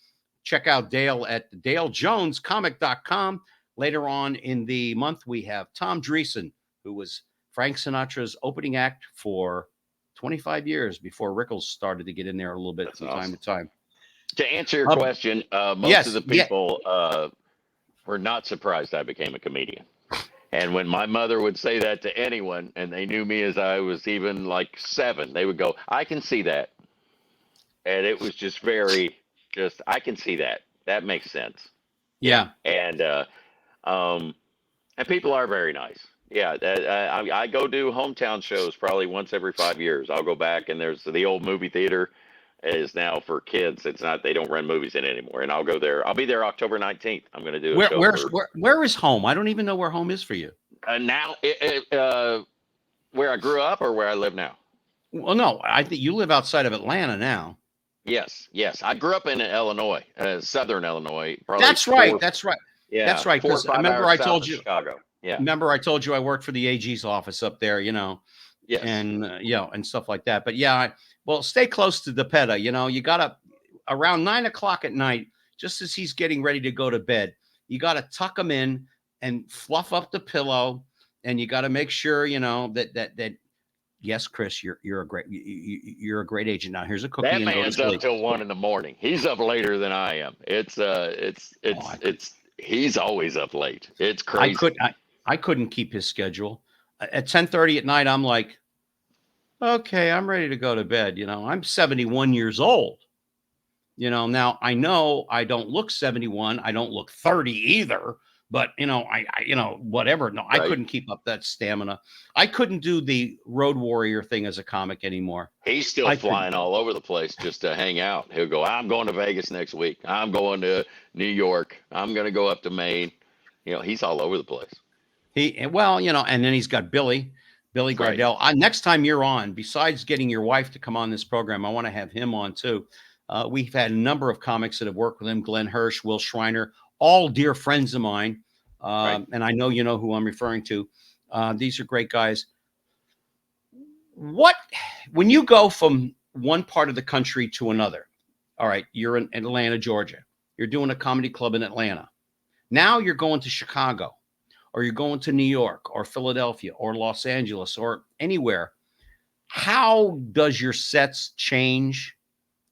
Speaker 2: Check out Dale at DaleJonesComic.com. Later on in the month, we have Tom Dreesen, who was Frank Sinatra's opening act for 25 years before Rickles started to get in there a little bit
Speaker 3: That's
Speaker 2: from
Speaker 3: awesome.
Speaker 2: time to time.
Speaker 3: To answer your question, most
Speaker 2: yes,
Speaker 3: of the people were not surprised I became a comedian. And when my mother would say that to anyone, and they knew me as I was even like 7, they would go, "I can see that." And it was just I can see that. That makes sense.
Speaker 2: Yeah.
Speaker 3: And people are very nice. Yeah, I go do hometown shows probably once every 5 years. I'll go back, and there's the old movie theater is now for kids. It's not, they don't run movies in anymore. And I'll go there. I'll be there October 19th. I'm going to do a show.
Speaker 2: Where is home? I don't even know where home is for you.
Speaker 3: Now, where I grew up or where I live now?
Speaker 2: Well, no, I think you live outside of Atlanta now.
Speaker 3: Yes. I grew up in Illinois, southern Illinois.
Speaker 2: That's right.
Speaker 3: Yeah,
Speaker 2: that's right. Because remember I told you,
Speaker 3: Chicago. Yeah.
Speaker 2: Remember I told you I worked for the AG's office up there,
Speaker 3: Yes.
Speaker 2: and and stuff like that. But yeah, well, stay close to DePetta. You gotta around 9 o'clock at night, just as he's getting ready to go to bed, you gotta tuck him in and fluff up the pillow, and you gotta make sure that. Yes, Chris, you're a great agent. Now here's a cookie.
Speaker 3: That
Speaker 2: and
Speaker 3: man's up till 1 a.m. He's up later than I am. He's always up late. It's crazy.
Speaker 2: I couldn't keep his schedule. At 10:30 at night, I'm like, okay, I'm ready to go to bed. I'm 71 years old. Now I know I don't look 71. I don't look 30 either. But whatever. No, right. I couldn't keep up that stamina. I couldn't do the road warrior thing as a comic anymore.
Speaker 3: He's still flying all over the place just to hang out. He'll go, "I'm going to Vegas next week. I'm going to New York. I'm going to go up to Maine." He's all over the place.
Speaker 2: And then he's got Billy Gardell. Right. Next time you're on, besides getting your wife to come on this program, I want to have him on too. We've had a number of comics that have worked with him: Glenn Hirsch, Will Schreiner. All dear friends of mine, right. And I know you know who I'm referring to. These are great guys. When you go from one part of the country to another, all right, you're in Atlanta, Georgia. You're doing a comedy club in Atlanta. Now you're going to Chicago, or you're going to New York, or Philadelphia, or Los Angeles, or anywhere. How does your sets change,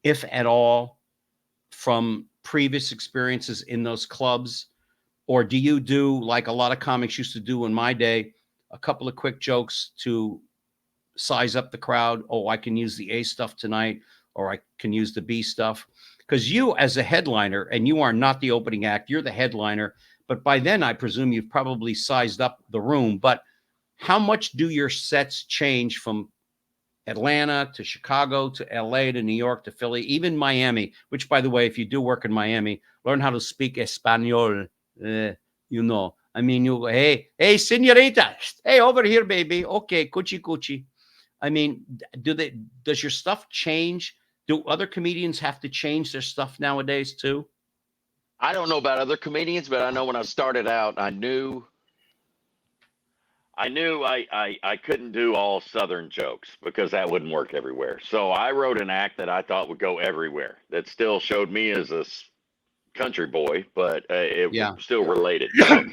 Speaker 2: if at all, from previous experiences in those clubs? Or do you do like a lot of comics used to do in my day, a couple of quick jokes to size up the crowd? Oh, I can use the A stuff tonight, or I can use the B stuff. Because you as a headliner, and you are not the opening act, you're the headliner, but by then I presume you've probably sized up the room. But how much do your sets change from Atlanta to Chicago to LA to New York to Philly, even Miami, which, by the way, if you do work in Miami, learn how to speak Espanol. You know, I mean, you, hey, señorita, hey, over here, baby. Okay, coochie coochie. I mean, does your stuff change? Do other comedians have to change their stuff nowadays too?
Speaker 3: I don't know about other comedians, but I know when I started out, I knew I couldn't do all Southern jokes because that wouldn't work everywhere. So I wrote an act that I thought would go everywhere. That still showed me as a country boy, but it was still related. So,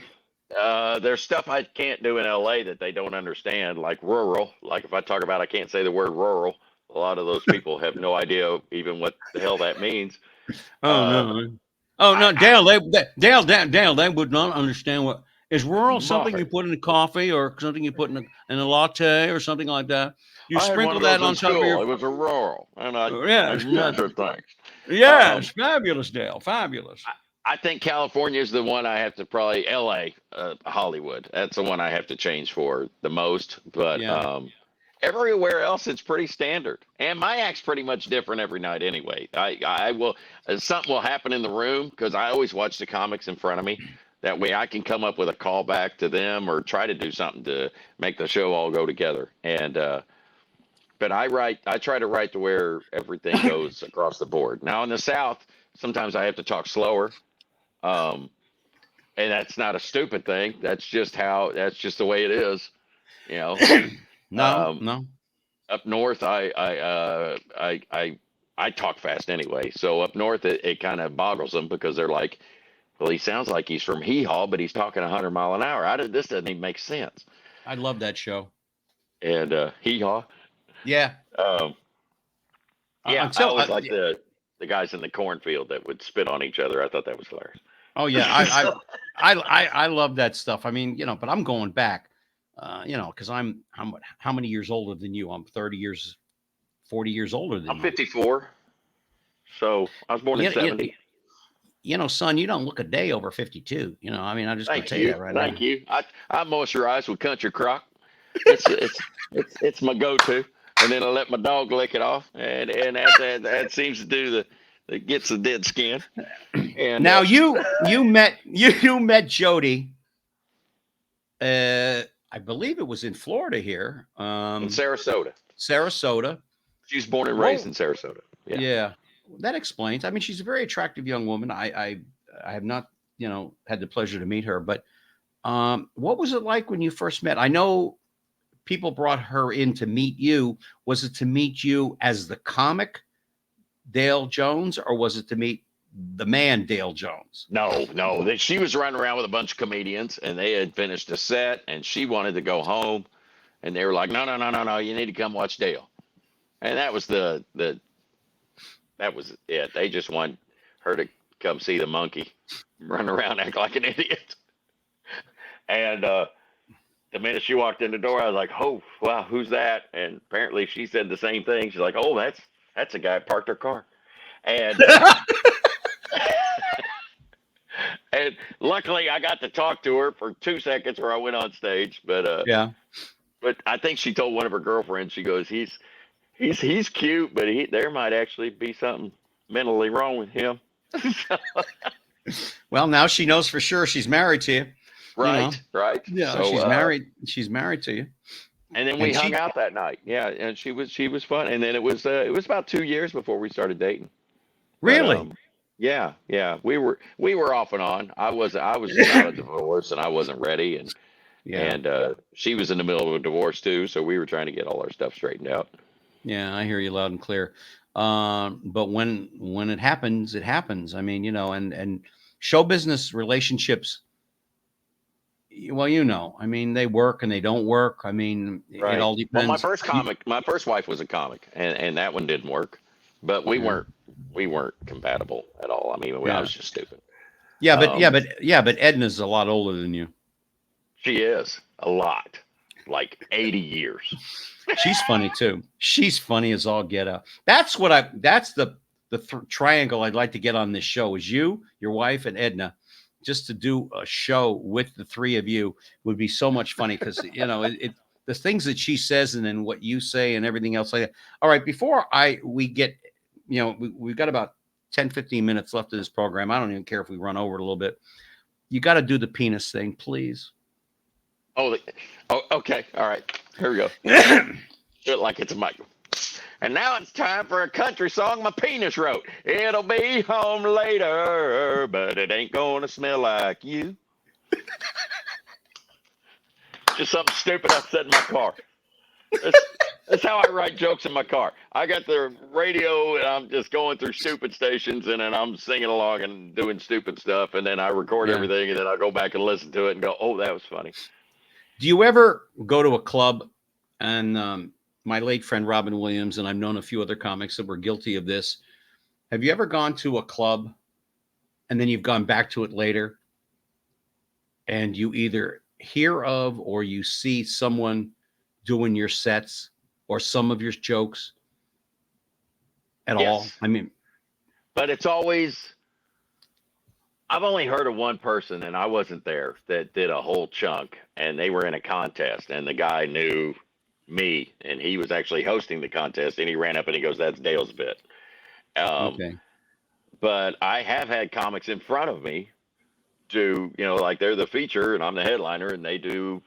Speaker 3: there's stuff I can't do in LA that they don't understand, like rural. Like if I talk about, I can't say the word rural. A lot of those people have no idea even what the hell that means.
Speaker 2: No. Dale, they would not understand what is rural. Something you put in a coffee or something you put in a latte or something like that. You sprinkle that on top of your.
Speaker 3: It was a rural, and I measured things.
Speaker 2: Yes, fabulous, Dale, fabulous.
Speaker 3: I think California is the one I have to probably LA, Hollywood. That's the one I have to change for the most. But everywhere else, it's pretty standard. And my act's pretty much different every night anyway. I will something will happen in the room because I always watch the comics in front of me. That way I can come up with a callback to them or try to do something to make the show all go together. And but I try to write to where everything goes across the board. Now in the South, sometimes I have to talk slower. And that's not a stupid thing. That's just the way it is, you know.
Speaker 2: No.
Speaker 3: Up north, I talk fast anyway. So up north, it kind of boggles them because they're like, well, he sounds like he's from Hee Haw, but he's talking 100 mile an hour. This doesn't even make sense.
Speaker 2: I love that show.
Speaker 3: And Hee Haw.
Speaker 2: Yeah.
Speaker 3: I always like the guys in the cornfield that would spit on each other. I thought that was hilarious.
Speaker 2: Oh yeah, I love that stuff. I mean, you know, but I'm going back, you know, because I'm how many years older than you? I'm 40 years older than you.
Speaker 3: I'm 54. So I was born in 70.
Speaker 2: You know, son, you don't look a day over 52. You know, I mean, I'm just going to tell you that right now.
Speaker 3: Thank you. I moisturize with Country Crock. It's my go-to, and then I let my dog lick it off, and that seems to do it gets the dead skin. And
Speaker 2: now you met Jody. I believe it was in Florida here.
Speaker 3: In Sarasota. She was born and raised in Sarasota.
Speaker 2: Yeah. That explains. I mean, she's a very attractive young woman. I have not, you know, had the pleasure to meet her, but what was it like when you first met? I know people brought her in to meet you. Was it to meet you as the comic Dale Jones, or was it to meet the man Dale Jones?
Speaker 3: No. She was running around with a bunch of comedians, and they had finished a set, and she wanted to go home, and they were like, no, you need to come watch Dale. And that was that was it. They just want her to come see the monkey run around, act like an idiot. And the minute she walked in the door, I was like, oh, wow, who's that? And apparently she said the same thing. She's like, oh, that's a guy who parked her car. And and luckily I got to talk to her for 2 seconds where I went on stage. But but I think she told one of her girlfriends, she goes, He's cute, but there might actually be something mentally wrong with him.
Speaker 2: Well, now she knows for sure she's married to you.
Speaker 3: Right.
Speaker 2: Yeah, so, she's married to you.
Speaker 3: And then we hung out that night. Yeah, and she was fun. And then it was about 2 years before we started dating.
Speaker 2: Really?
Speaker 3: But, yeah. We were off and on. I was out of divorce and I wasn't ready, and she was in the middle of a divorce too, so we were trying to get all our stuff straightened out.
Speaker 2: Yeah, I hear you loud and clear. But when it happens, it happens. I mean, you know, and show business relationships, well, you know, I mean, they work and they don't work. I mean, it all depends.
Speaker 3: Well, my first wife was a comic, and that one didn't work, but we weren't compatible at all. I mean, I was just stupid.
Speaker 2: Yeah, but Edna's a lot older than you.
Speaker 3: She is a lot, like 80 years.
Speaker 2: She's funny too. She's funny as all get out. That's the triangle I'd like to get on this show is you, your wife, and Edna. just to do a show with the three of you would be so much funny because the things that she says and then what you say and everything else like that. All right, before we get, we've got about 10, 15 minutes left of this program. I don't even care if we run over it a little bit. You got to do the penis thing, please.
Speaker 3: Oh, okay. All right. Here we go. Do it like it's a mic. And now it's time for a country song my penis wrote. It'll be home later, but it ain't gonna smell like you. Just something stupid I said in my car. That's how I write jokes in my car. I got the radio and I'm just going through stupid stations and then I'm singing along and doing stupid stuff. And then I record everything and then I go back and listen to it and go, oh, that was funny.
Speaker 2: Do you ever go to a club and my late friend Robin Williams, and I've known a few other comics that were guilty of this. Have you ever gone to a club and then you've gone back to it later and you either hear of or you see someone doing your sets or some of your jokes at all? I mean,
Speaker 3: but it's always, I've only heard of one person and I wasn't there that did a whole chunk and they were in a contest and the guy knew me and he was actually hosting the contest and he ran up and he goes, that's Dale's bit.
Speaker 2: Okay.
Speaker 3: But I have had comics in front of me do, like they're the feature and I'm the headliner and they do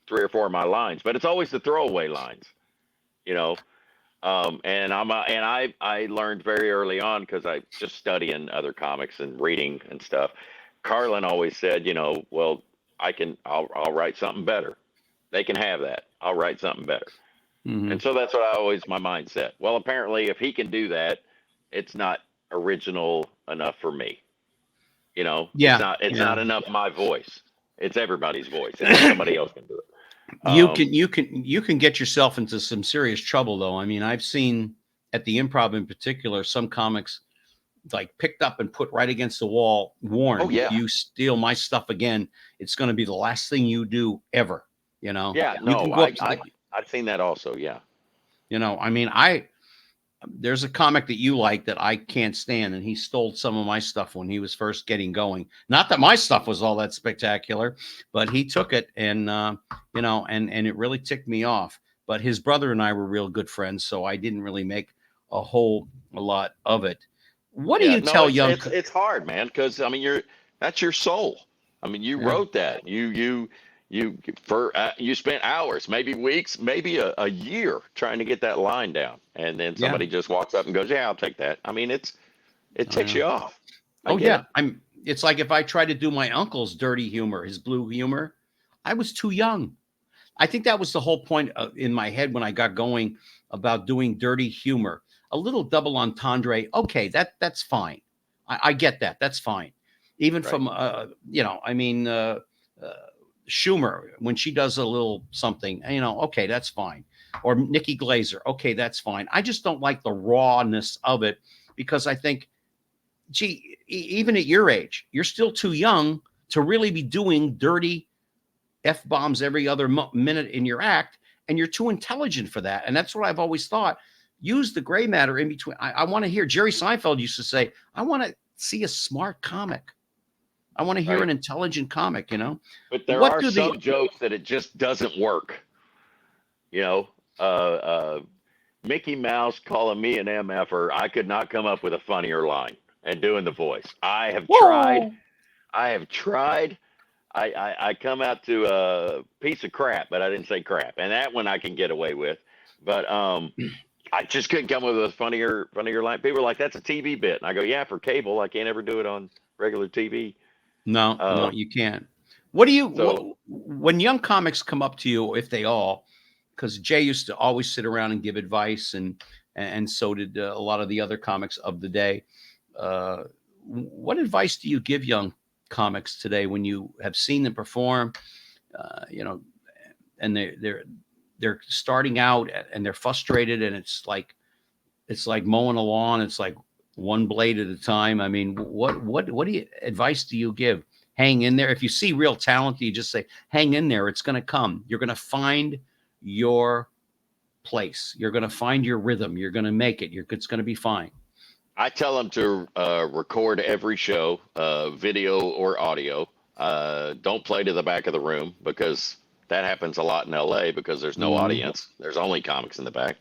Speaker 3: 3 or 4 of my lines, but it's always the throwaway lines, and I learned very early on because I just studying other comics and reading and stuff. Carlin always said, well, I'll write something better. They can have that. I'll write something better. Mm-hmm. And so that's what my mindset. Well, apparently if he can do that, it's not original enough for me.
Speaker 2: Yeah.
Speaker 3: It's not enough my voice. It's everybody's voice. And somebody else can do it.
Speaker 2: You can get yourself into some serious trouble though. I mean, I've seen at the Improv in particular, some comics like picked up and put right against the wall, warned, if you steal my stuff again, it's going to be the last thing you do ever.
Speaker 3: Yeah, no, I've seen that also. Yeah.
Speaker 2: I mean, there's a comic that you like that I can't stand, and he stole some of my stuff when he was first getting going. Not that my stuff was all that spectacular, but he took it and, and it really ticked me off. But his brother and I were real good friends, so I didn't really make a lot of it. What do you tell young?
Speaker 3: It's hard, man, because I mean, that's your soul. I mean, you wrote that. You spent hours, maybe weeks, maybe a year trying to get that line down, and then somebody just walks up and goes, "Yeah, I'll take that." I mean, it ticks you off.
Speaker 2: It's like if I tried to do my uncle's dirty humor, his blue humor, I was too young. I think that was the whole point in my head when I got going about doing dirty humor. A little double entendre. Okay, that's fine. I get that. That's fine. Even from Schumer, when she does a little something, okay, that's fine. Or Nikki Glazer, okay, that's fine. I just don't like the rawness of it because I think, gee, even at your age, you're still too young to really be doing dirty F-bombs every other minute in your act, and you're too intelligent for that. And that's what I've always thought. Use the gray matter in between. I want to hear, Jerry Seinfeld used to say, I want to see a smart comic. I want to hear an intelligent comic,
Speaker 3: But there are some jokes that it just doesn't work. Mickey Mouse calling me an MFer, I could not come up with a funnier line and doing the voice. I have tried. I come out to a piece of crap, but I didn't say crap. And that one I can get away with. But I just couldn't come up with a funnier line. People are like, that's a TV bit. And I go, yeah, for cable. I can't ever do it on regular TV.
Speaker 2: No, you can't. What do you, when young comics come up to you, if they all, because Jay used to always sit around and give advice and so did a lot of the other comics of the day. What advice do you give young comics today when you have seen them perform, and they're starting out and they're frustrated and it's like mowing a lawn. It's like one blade at a time. I mean, what advice do you give? Hang in there. If you see real talent, you just say, hang in there. It's going to come. You're going to find your place. You're going to find your rhythm. You're going to make it. It's going to be fine.
Speaker 3: I tell them to record every show, video or audio. Don't play to the back of the room because that happens a lot in LA because there's no audience. There's only comics in the back.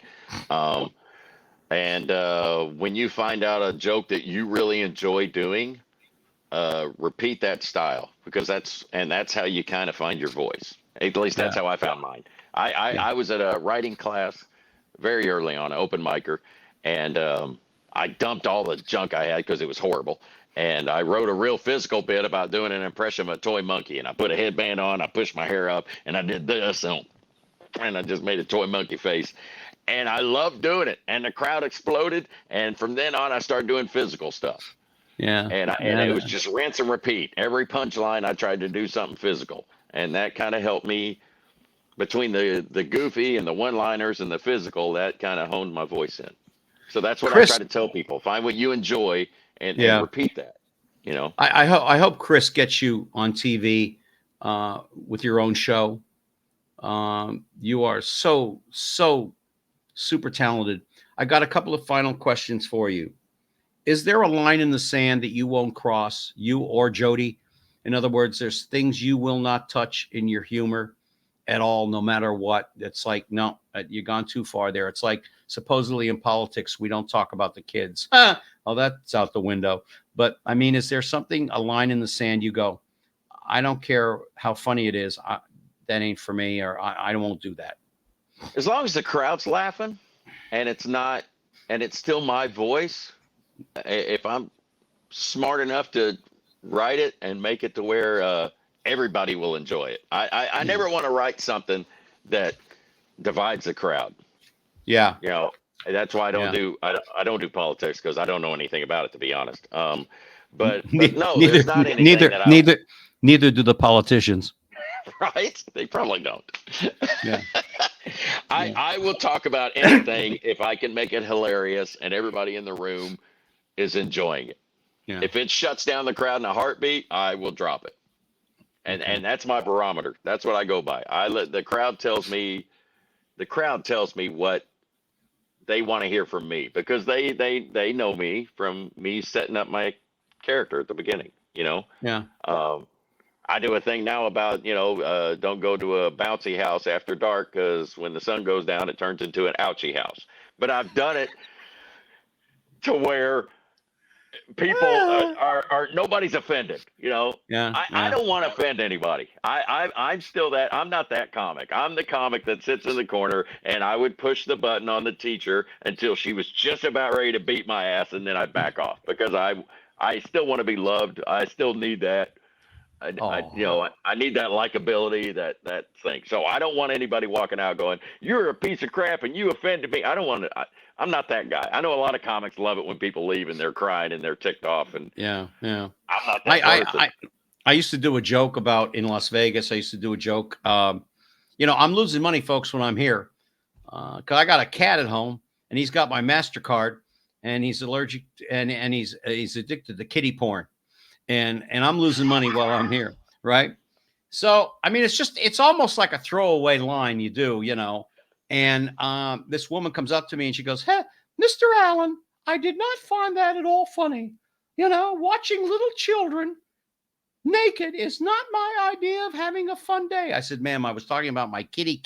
Speaker 3: And when you find out a joke that you really enjoy doing, repeat that style because that's how you kind of find your voice. At least that's how I found mine. I was at a writing class very early on, an open micer, and I dumped all the junk I had because it was horrible. And I wrote a real physical bit about doing an impression of a toy monkey. And I put a headband on, I pushed my hair up, and I did this, and I just made a toy monkey face. And I loved doing it. And the crowd exploded. And from then on, I started doing physical stuff.
Speaker 2: Yeah.
Speaker 3: And it was just rinse and repeat. Every punchline, I tried to do something physical. And that kind of helped me between the goofy and the one-liners and the physical, that kind of honed my voice in. So that's what
Speaker 2: Chris,
Speaker 3: I try to tell people. Find what you enjoy and repeat that, you know.
Speaker 2: I hope Chris gets you on TV with your own show. You are so super talented. I got a couple of final questions for you. Is there a line in the sand that you won't cross, you or Jody? In other words, there's things you will not touch in your humor at all, no matter what. It's like, no, you've gone too far there. It's like supposedly in politics, we don't talk about the kids. Oh, that's out the window. But I mean, is there something, a line in the sand you go, I don't care how funny it is. That ain't for me, or I won't do that.
Speaker 3: As long as the crowd's laughing and it's still my voice, if I'm smart enough to write it and make it to where everybody will enjoy it. I never want to write something that divides the crowd.
Speaker 2: Yeah.
Speaker 3: You know, that's why I don't do politics because I don't know anything about it, to be honest. But no, there's not anything
Speaker 2: neither do the politicians.
Speaker 3: Right? They probably don't.
Speaker 2: Yeah.
Speaker 3: I will talk about anything if I can make it hilarious and everybody in the room is enjoying it.
Speaker 2: Yeah.
Speaker 3: If it shuts down the crowd in a heartbeat, I will drop it. And that's my barometer. That's what I go by. The crowd tells me what they want to hear from me because they know me from me setting up my character at the beginning, you know?
Speaker 2: Yeah.
Speaker 3: I do a thing now about, don't go to a bouncy house after dark because when the sun goes down, it turns into an ouchie house. But I've done it to where people are nobody's offended, you know?
Speaker 2: Yeah.
Speaker 3: I don't want to offend anybody. I'm still that. I'm not that comic. I'm the comic that sits in the corner and I would push the button on the teacher until she was just about ready to beat my ass. And then I'd back off because I still want to be loved. I still need that. I need that likability, that thing. So I don't want anybody walking out going, "You're a piece of crap and you offended me." I don't want to. I'm not that guy. I know a lot of comics love it when people leave and they're crying and they're ticked off. And
Speaker 2: yeah.
Speaker 3: I'm not that person.
Speaker 2: I used to do a joke about in Las Vegas. I used to do a joke. I'm losing money, folks, when I'm here because I got a cat at home and he's got my MasterCard and he's allergic and he's addicted to kitty porn. And I'm losing money while I'm here, right? So, I mean, it's almost like a throwaway line you do, you know. And this woman comes up to me and she goes, "Hey, Mr. Allen, I did not find that at all funny. You know, watching little children naked is not my idea of having a fun day." I said, "Ma'am, I was talking about my kitty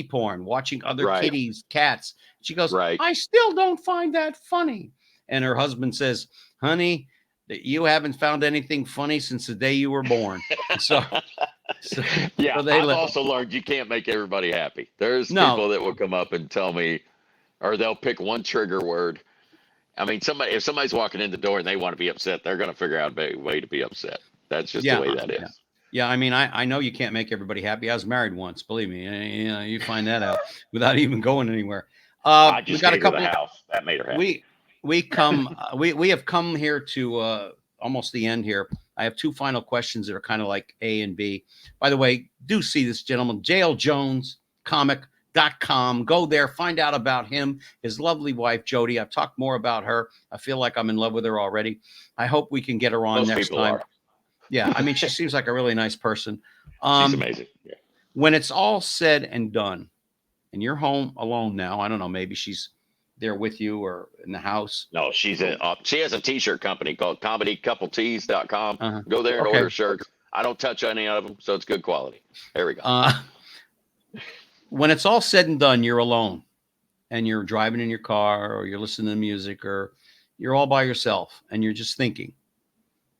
Speaker 2: porn, watching other kitties, cats." She goes, "I still don't find that funny." And her husband says, "Honey, that you haven't found anything funny since the day you were born."
Speaker 3: Yeah, I've also learned you can't make everybody happy. There's people that will come up and tell me, or they'll pick one trigger word. I mean, if somebody's walking in the door and they want to be upset, they're going to figure out a way to be upset. That's just the way that is.
Speaker 2: Yeah, I mean, I know you can't make everybody happy. I was married once, believe me. You find that out without even going anywhere.
Speaker 3: I just got a couple of house that made her happy.
Speaker 2: We have come here to almost the end here. I have two final questions that are kind of like A and B. By the way, do see this gentleman, JLJonesComic.com. Go there, find out about him, his lovely wife, Jody. I've talked more about her. I feel like I'm in love with her already. I hope we can get her on next time. Yeah, I mean, she seems like a really nice person.
Speaker 3: She's amazing. Yeah.
Speaker 2: When it's all said and done, and you're home alone now, I don't know, maybe she's there with you or in the house?
Speaker 3: No, she has a t-shirt company called comedycoupletees.com. Go there and
Speaker 2: Okay.
Speaker 3: order shirts. I don't touch any of them, so it's good quality. There we go.
Speaker 2: When it's all said and done, you're alone and you're driving in your car or you're listening to music or you're all by yourself and you're just thinking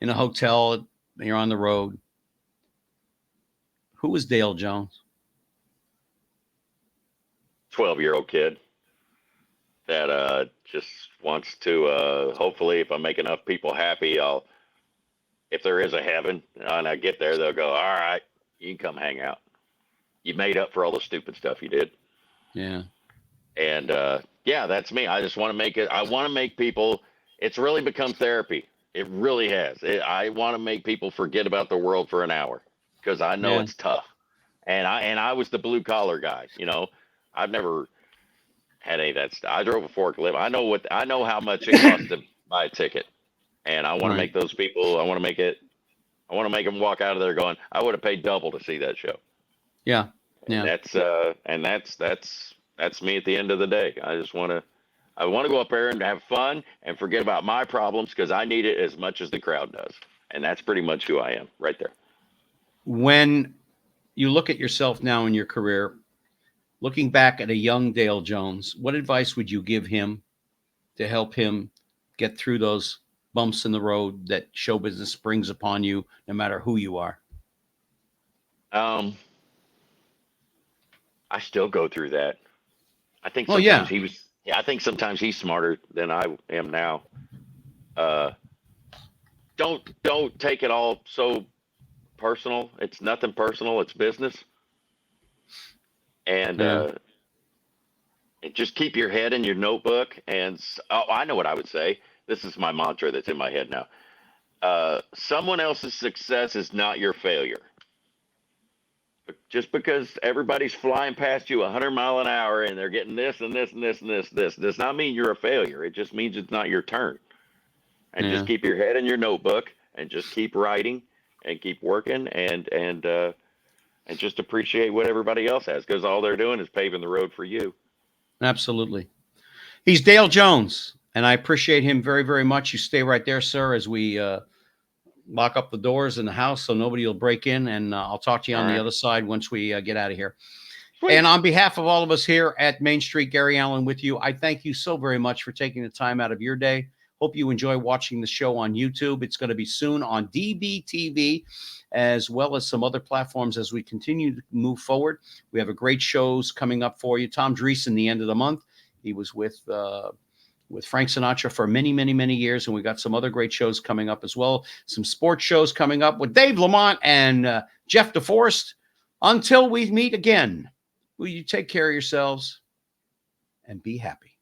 Speaker 2: in a hotel, you're on the road. Who was Dale Jones?
Speaker 3: 12-year-old kid that just wants to, hopefully, if I make enough people happy, if there is a heaven and I get there, they'll go, all right, you can come hang out. You made up for all the stupid stuff you did.
Speaker 2: Yeah.
Speaker 3: And yeah, that's me. I just want to make it. I want to make people. It's really become therapy. It really has. I want to make people forget about the world for an hour because I know it's tough. And I was the blue collar guy. You know, I've never had any of that stuff. I drove a forklift. I know how much it costs to buy a ticket, and I want to make those people. I want to make them walk out of there going, I would have paid double to see that show.
Speaker 2: Yeah.
Speaker 3: Yeah. And that's me at the end of the day. I want to go up there and have fun and forget about my problems because I need it as much as the crowd does. And that's pretty much who I am right there.
Speaker 2: When you look at yourself now in your career, looking back at a young Dale Jones, what advice would you give him to help him get through those bumps in the road that show business brings upon you, no matter who you are?
Speaker 3: I still go through that. I think sometimes I think sometimes he's smarter than I am now. Don't take it all so personal. It's nothing personal. It's business. And just keep your head in your notebook. And I know what I would say. This is my mantra that's in my head now. Someone else's success is not your failure. Just because everybody's flying past you 100 miles an hour and they're getting this and this and this and this does not mean you're a failure. It just means it's not your turn. And just keep your head in your notebook and just keep writing and keep working and just appreciate what everybody else has because all they're doing is paving the road for you.
Speaker 2: Absolutely. He's Dale Jones, and I appreciate him very, very much. You stay right there, sir, as we lock up the doors in the house so nobody will break in, and I'll talk to you on the other side once we get out of here. Sweet. And on behalf of all of us here at Main Street, Gary Allen with you, I thank you so very much for taking the time out of your day. Hope you enjoy watching the show on YouTube. It's going to be soon on DBTV, as well as some other platforms as we continue to move forward. We have a great shows coming up for you. Tom Dreesen, the end of the month. He was with Frank Sinatra for many, many, many years, and we got some other great shows coming up as well. Some sports shows coming up with Dave Lamont and Jeff DeForest. Until we meet again, will you take care of yourselves and be happy?